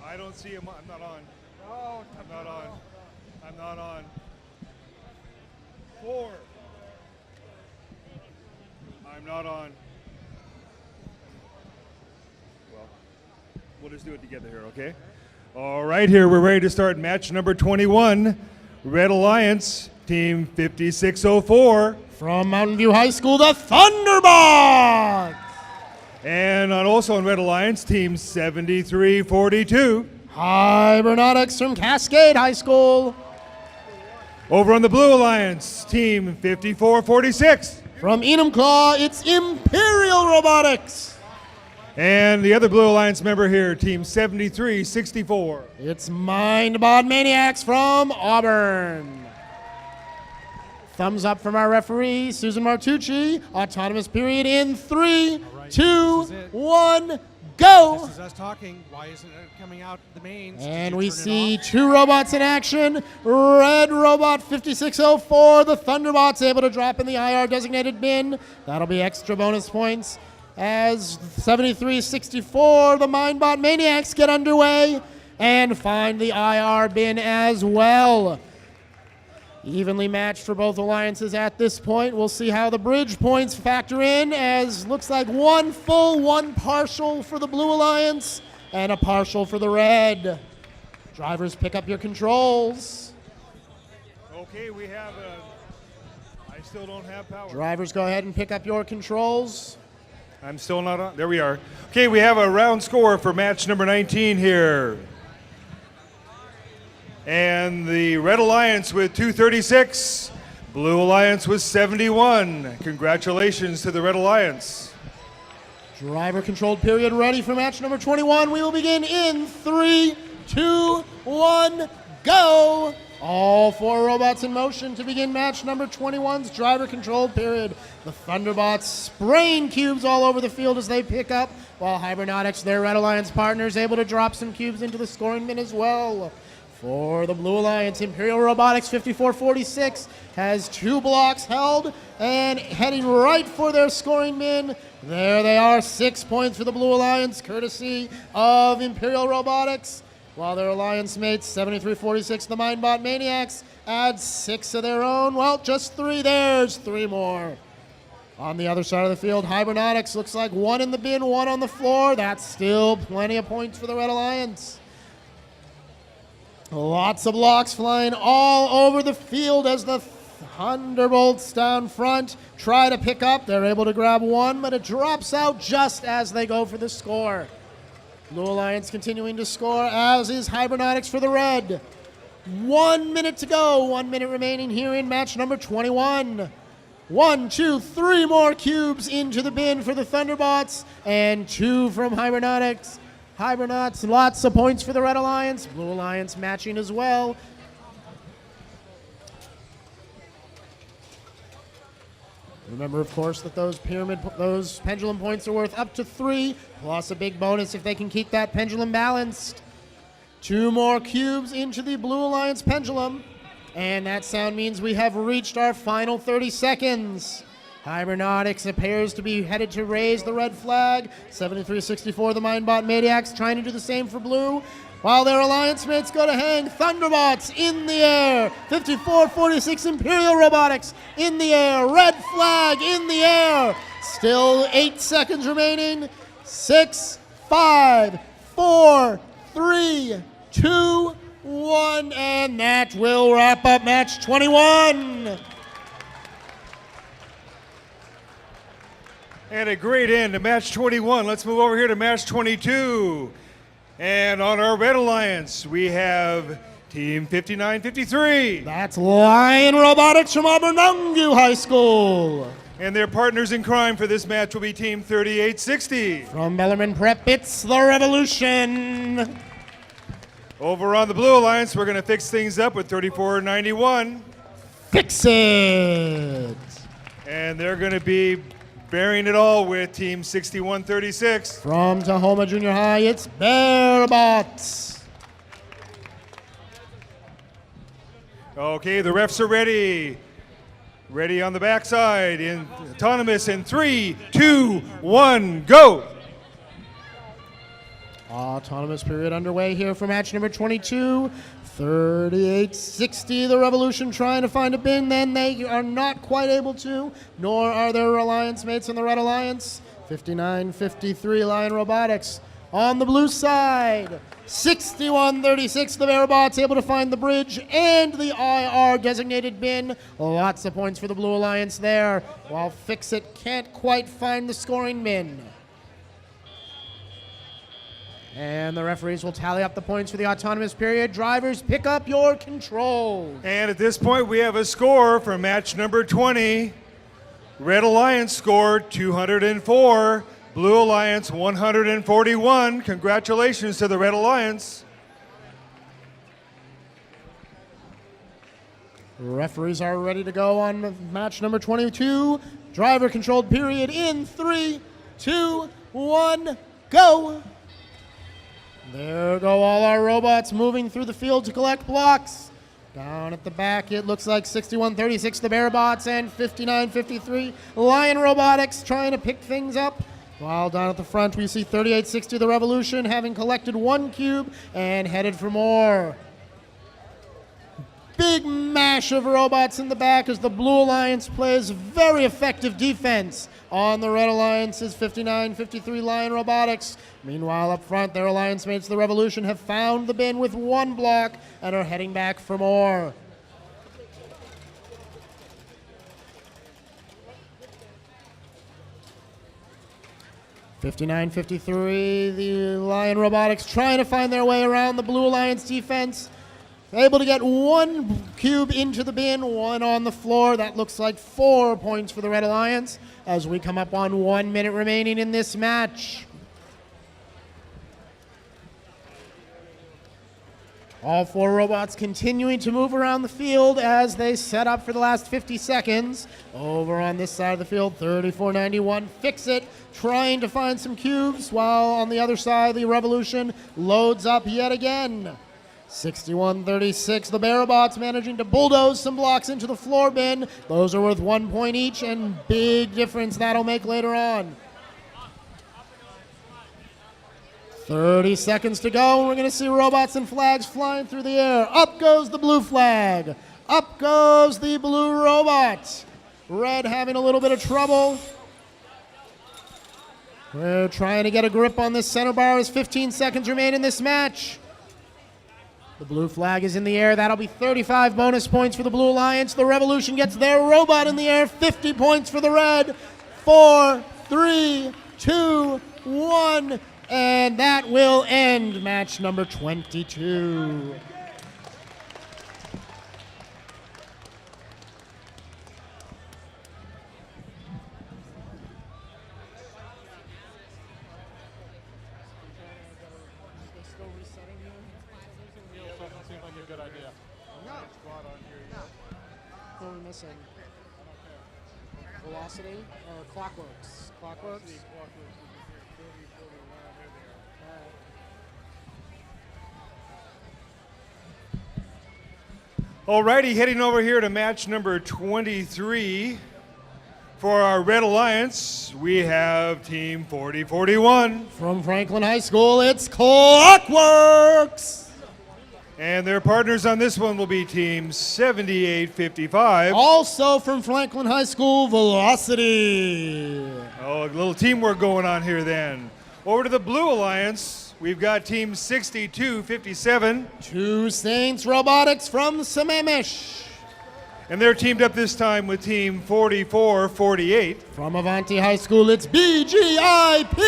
I don't see him. I'm not on. No, I'm not on. I'm not on. 4. I'm not on. Well, we'll just do it together here, okay? All right, here we're ready to start match number 21. Red Alliance, team 5604. From Mountain View High School, the Thunderbots! And also on Red Alliance, team 7342. Hibernatics from Cascade High School. Over on the Blue Alliance, team 5446. From Enumclaw, it's Imperial Robotics. And the other Blue Alliance member here, team 7364. It's Mindbot Maniacs from Auburn. Thumbs up from our referee, Susan Martucci. Autonomous period in 3, right, 2, this is it. 1, go. This is us talking. Why isn't it coming out the mains? Did And you we turn it see off? 2 robots in action. Red Robot 5604, the Thunderbots able to drop in the IR designated bin. That'll be extra bonus points. As 7364, the Mindbot Maniacs get underway and find the IR bin as well. Evenly matched for both alliances at this point. We'll see how the bridge points factor in, as looks like one full, one partial for the blue alliance, and a partial for the red. Drivers, pick up your controls. Okay, we have I still don't have power. Drivers, go ahead and pick up your controls. I'm still not on. There we are. Okay, we have a round score for match number 19 here. And the Red Alliance with 236, Blue Alliance with 71. Congratulations to the Red Alliance. Driver controlled period ready for match number 21. We will begin in 3, 2, 1, go. All 4 robots in motion to begin match number 21's driver controlled period. The Thunderbots spraying cubes all over the field as they pick up, while Hybernatics, their Red Alliance partners, able to drop some cubes into the scoring bin as well. For the Blue Alliance, Imperial Robotics 5446 has 2 blocks held and heading right for their scoring bin. There they are, 6 points for the Blue Alliance, courtesy of Imperial Robotics. While their alliance mates, 7346, the Mindbot Maniacs, add 6 of their own. Well, just 3. There's 3 more. On the other side of the field, Hybernatics looks like 1 in the bin, 1 on the floor. That's still plenty of points for the Red Alliance. Lots of blocks flying all over the field as the Thunderbolts down front try to pick up. They're able to grab 1, but it drops out just as they go for the score. Blue Alliance continuing to score, as is Hybernatics for the red. 1 minute to go, 1 minute remaining here in match number 21. 1, 2, 3 more cubes into the bin for the Thunderbots, and 2 from Hybernatics. Hybernauts, lots of points for the Red Alliance. Blue Alliance matching as well. Remember, of course, that those pendulum points are worth up to 3, plus a big bonus if they can keep that pendulum balanced. 2 more cubes into the Blue Alliance pendulum, and that sound means we have reached our final 30 seconds. Hybernatics appears to be headed to raise the red flag. 7364, the Mindbot Maniacs, trying to do the same for blue, while their alliance mates go to hang. Thunderbots in the air. 5446, Imperial Robotics in the air. Red flag in the air. Still 8 seconds remaining. 6, 5, 4, 3, 2, 1, and that will wrap up match 21. And a great end to match 21. Let's move over here to match 22. And on our Red Alliance, we have Team 5953. That's Lion Robotics from Abernungu High School. And their partners in crime for this match will be Team 3860. From Bellarmine Prep, it's the Revolution. Over on the Blue Alliance, we're going to fix things up with 3491. Fix it. And they're going to be bearing it all with Team 6136. From Tahoma Junior High, it's Bearbots. Okay, the refs are ready. Ready on the backside. In autonomous in 3, 2, 1, go. Autonomous period underway here for match number 22. 3860, the Revolution trying to find a bin, then they are not quite able to, nor are their alliance mates in the Red Alliance. 5953, Lion Robotics. On the blue side, 6136, the Bearbots able to find the bridge and the IR designated bin. Lots of points for the Blue Alliance there, while Fix-It can't quite find the scoring bin. And the referees will tally up the points for the autonomous period. Drivers, pick up your control. And at this point, we have a score for match number 20. Red Alliance scored 204, Blue Alliance 141. Congratulations to the Red Alliance. Referees are ready to go on match number 22. Driver controlled period in 3, 2, 1, go. There go all our robots moving through the field to collect blocks. Down at the back, it looks like 6136, the Bearbots, and 5953, Lion Robotics, trying to pick things up. While down at the front, we see 3860, the Revolution, having collected 1 cube and headed for more. big mash of robots in the back as the Blue Alliance plays very effective defense on the Red Alliance's 59-53 Lion Robotics. Meanwhile, up front, their alliance mates, the Revolution, have found the bin with one block and are heading back for more. (59-53), the Lion Robotics trying to find their way around the Blue Alliance defense. Able to get one cube into the bin, one on the floor. That looks like 4 points for the Red Alliance as we come up on 1 minute remaining in this match. All four robots continuing to move around the field as they set up for the last 50 seconds. Over on this side of the field, 3491, Fix-It, trying to find some cubes, while on the other side, the Revolution loads up yet again. 6136, the Barobots managing to bulldoze some blocks into the floor bin. Those are worth 1 point each, and big difference that'll make later on. 30 seconds to go, and we're going to see robots and flags flying through the air. Up goes the blue flag. Up goes the blue robot. Red having a little bit of trouble. We're trying to get a grip on this center bar as 15 seconds remain in this match. The blue flag is in the air. That'll be 35 bonus points for the Blue Alliance. The Revolution gets their robot in the air. 50 points for the Red. 4, 3, 2, 1. And that will end match number 22. Seems like a good idea. No. Squad on here. No. What are we missing? Velocity or Clockworks? Clockworks? Alrighty, heading over here to match number 23. For our Red Alliance, we have Team 4041. From Franklin High School, it's Clockworks. And their partners on this one will be Team 7855. Also from Franklin High School, Velocity. Oh, a little teamwork going on here then. Over to the Blue Alliance, we've got Team 6257. Two Saints Robotics from Sammamish. And they're teamed up this time with Team 4448. From Avanti High School, it's BGIP.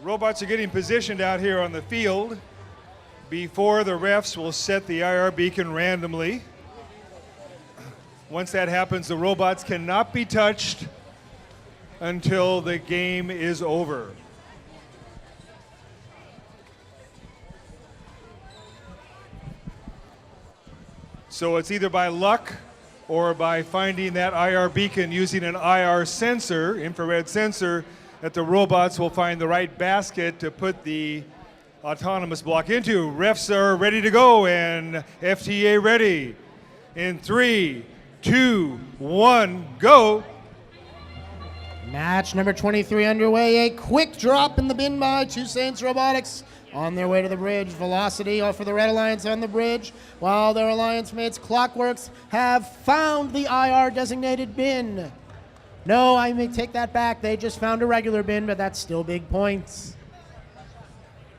Robots are getting positioned out here on the field before the refs will set the IR beacon randomly. Once that happens, the robots cannot be touched until the game is over. So it's either by luck or by finding that IR beacon using an IR sensor, infrared sensor, that the robots will find the right basket to put the autonomous block into. Refs are ready to go, and FTA ready. In 3, 2, 1, go. Match number 23 underway. A quick drop in the bin by Two Saints Robotics on their way to the bridge. Velocity for the Red Alliance on the bridge, while their alliance mates Clockworks have found the IR designated bin. No, I may take that back. They just found a regular bin, but that's still big points.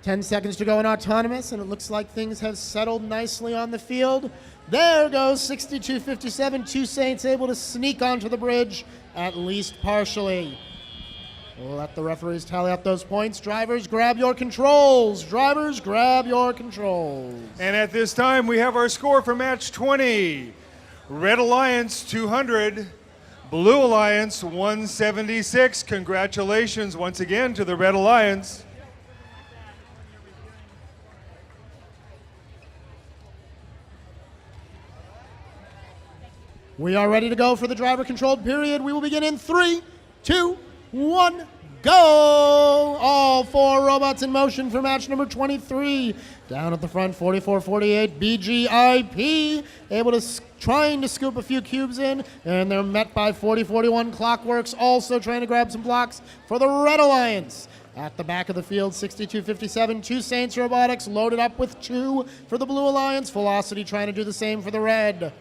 10 seconds to go in autonomous, and it looks like things have settled nicely on the field. There goes 6257. Two Saints able to sneak onto the bridge, at least partially. We'll let the referees tally up those points. Drivers, grab your controls. Drivers, grab your controls. And at this time, we have our score for match 20. Red Alliance 200, Blue Alliance 176. Congratulations once again to the Red Alliance. We are ready to go for the driver-controlled period. We will begin in 3, 2, 1, go! All 4 robots in motion for match number 23. Down at the front, 44-48, BGIP, able to trying to scoop a few cubes in, and they're met by 40-41 Clockworks, also trying to grab some blocks for the Red Alliance. At the back of the field, 62-57, 2 Saints Robotics loaded up with 2 for the Blue Alliance. Velocity trying to do the same for the Red.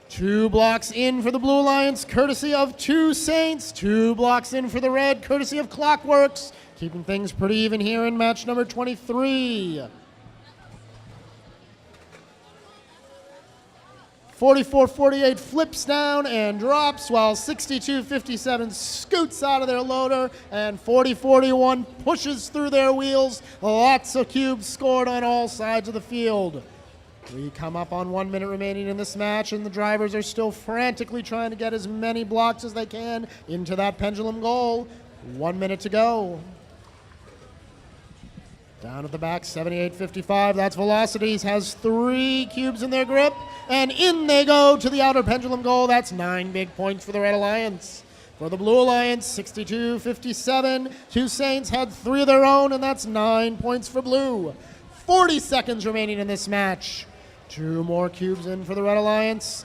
2 blocks in for the Blue Alliance, courtesy of 2 Saints. 2 blocks in for the Red, courtesy of Clockworks. Keeping things pretty even here in match number 23. 44-48 flips down and drops, while 62-57 scoots out of their loader, and 40-41 pushes through their wheels. Lots of cubes scored on all sides of the field. We come up on 1 minute remaining in this match, and the drivers are still frantically trying to get as many blocks as they can into that pendulum goal. 1 minute to go. Down at the back, 78-55. That's Velocities, has 3 cubes in their grip, and in they go to the outer pendulum goal. That's 9 big points for the Red Alliance. For the Blue Alliance, 62-57. 2 Saints had 3 of their own, and that's 9 points for Blue. 40 seconds remaining in this match. 2 more cubes in for the Red Alliance.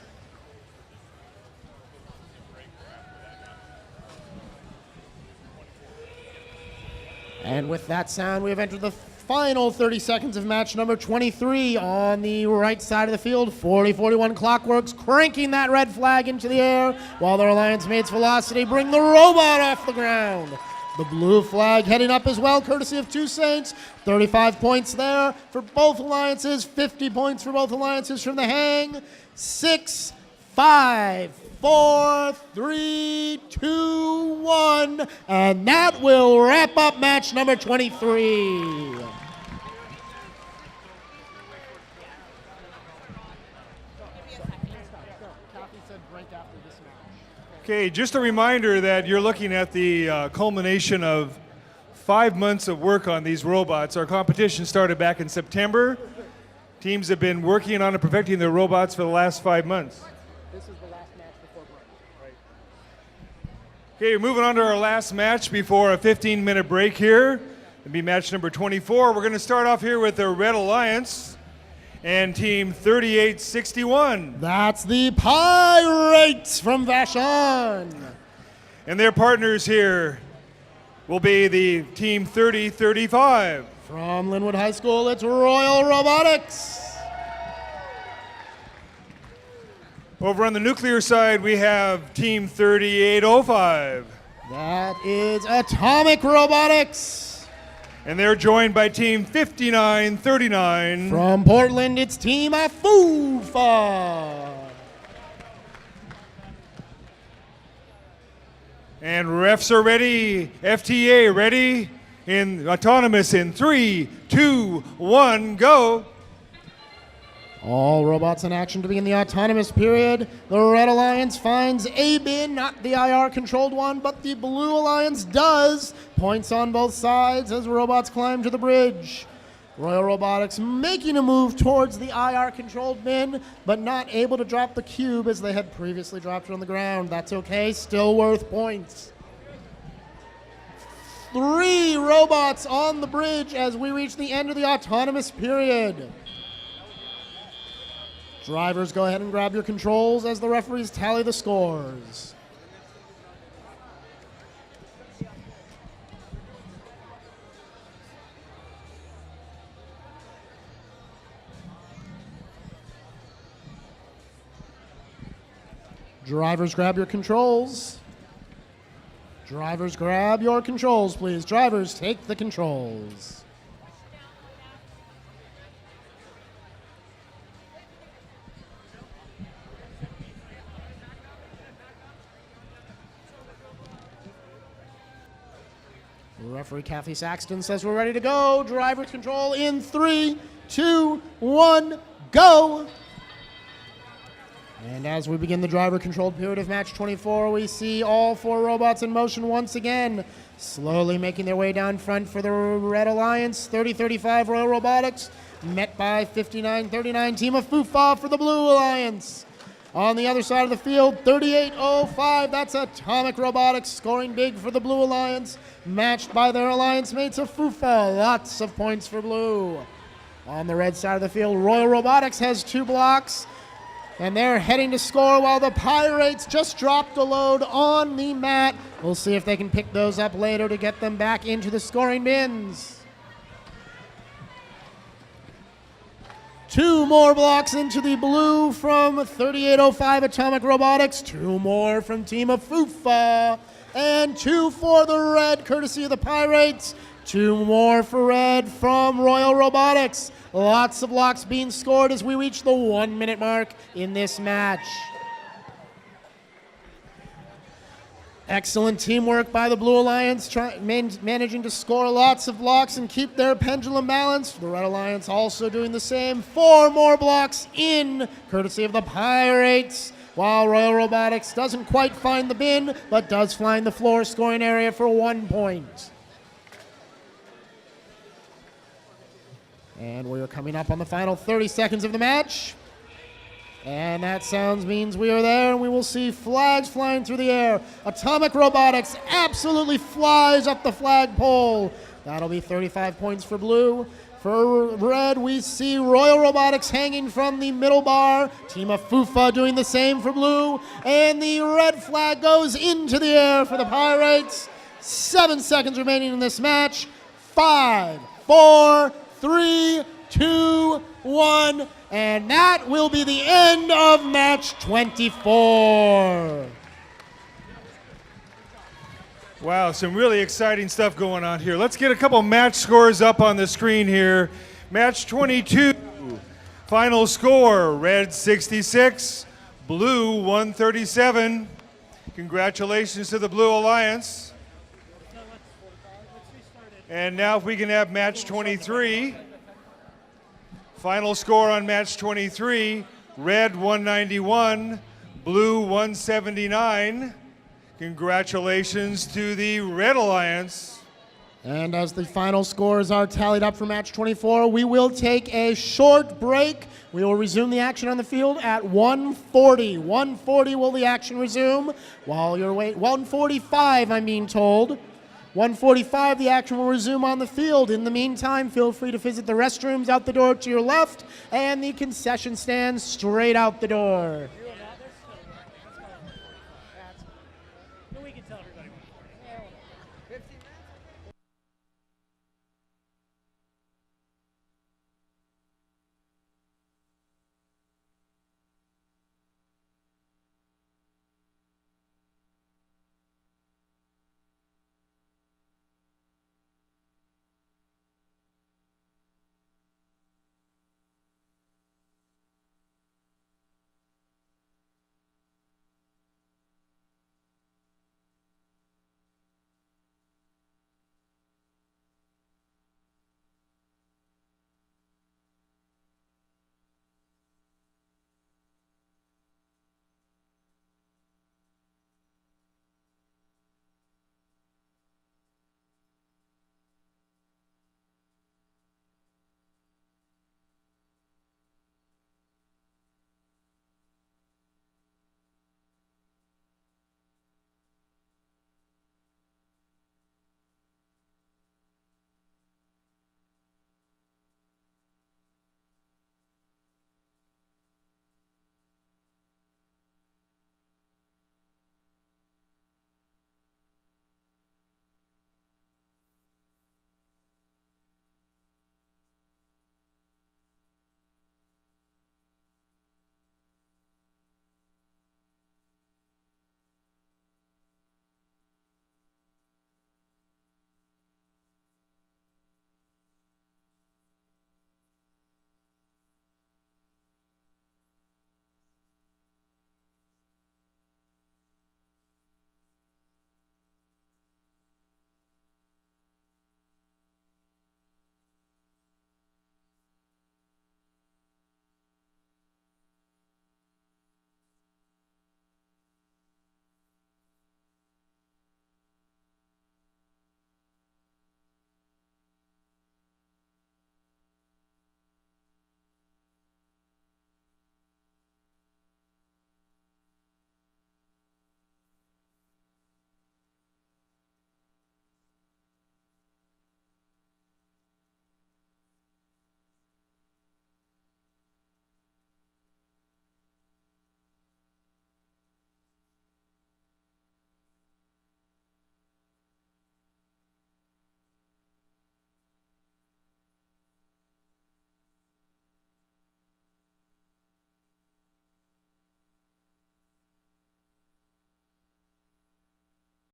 And with that sound, we have entered the final 30 seconds of match number 23 on the right side of the field. 40-41 Clockworks cranking that red flag into the air, while their Alliance mates Velocity bring the robot off the ground. The blue flag heading up as well, courtesy of 2 Saints. 35 points there for both alliances, 50 points for both alliances from the hang. 6, 5, 4, 3, 2, 1, and that will wrap up match number 23. Okay, just a reminder that you're looking at the culmination of 5 months of work on these robots. Our competition started back in September. Teams have been working on and perfecting their robots for the last 5 months. This is the last match before break. Okay, moving on to our last match before a 15-minute break here. It'll be match number 24. We're going to start off here with the Red Alliance and team 3861. That's the Pirates from Vashon. And their partners here will be the team 3035. From Linwood High School, it's Royal Robotics. Over on the nuclear side, we have team 3805. That is Atomic Robotics. And they're joined by team 5939. From Portland, it's Team Afufa. And refs are ready. FTA ready. In autonomous in 3, 2, 1, go. All robots in action to begin the autonomous period. The Red Alliance finds a bin, not the IR-controlled one, but the Blue Alliance does. Points on both sides as robots climb to the bridge. Royal Robotics making a move towards the IR-controlled bin, but not able to drop the cube as they had previously dropped it on the ground. That's okay, still worth points. 3 robots on the bridge as we reach the end of the autonomous period. Drivers, go ahead and grab your controls as the referees tally the scores. Drivers, grab your controls. Drivers, grab your controls, please. Drivers, take the controls. Referee Kathy Saxton says we're ready to go. Driver's control in 3, 2, 1, go. And as we begin the driver-controlled period of match 24, we see all 4 robots in motion once again, slowly making their way down front for the Red Alliance. 3035 Royal Robotics, met by 5939 Team of Fufa for the Blue Alliance. On the other side of the field, 38.05. That's Atomic Robotics scoring big for the Blue Alliance, matched by their alliance mates of FUFA. Lots of points for Blue. On the red side of the field, Royal Robotics has 2 blocks, and they're heading to score while the Pirates just dropped a load on the mat. We'll see if they can pick those up later to get them back into the scoring bins. 2 more blocks into the blue from 38.05 Atomic Robotics. 2 more from Team of FUFA. And 2 for the red, courtesy of the Pirates. 2 more for red from Royal Robotics. Lots of blocks being scored as we reach the 1-minute mark in this match. Excellent teamwork by the Blue Alliance, managing to score lots of blocks and keep their pendulum balanced. The Red Alliance also doing the same. 4 more blocks in, courtesy of the Pirates, while Royal Robotics doesn't quite find the bin, but does find the floor scoring area for 1 point. And we are coming up on the final 30 seconds of the match. And that sounds means we are there, and we will see flags flying through the air. Atomic Robotics absolutely flies up the flagpole. That'll be 35 points for blue. For red, we see Royal Robotics hanging from the middle bar. Team of FUFA doing the same for blue. And the red flag goes into the air for the Pirates. 7 seconds remaining in this match. 5, 4, 3, 2, 1. And that will be the end of match 24. Wow, some really exciting stuff going on here. Let's get a couple match scores up on the screen here. Match 22, final score, red 66, blue 137. Congratulations to the Blue Alliance. And now if we can have match 23. Final score on match 23, red 191, blue 179. Congratulations to the Red Alliance. And as the final scores are tallied up for match 24, we will take a short break. We will resume the action on the field at 1:40. 1:40 will the action resume. While you're waiting, 1:45 I'm being told. 1:45, the action will resume on the field. In the meantime, feel free to visit the restrooms out the door to your left and the concession stand straight out the door.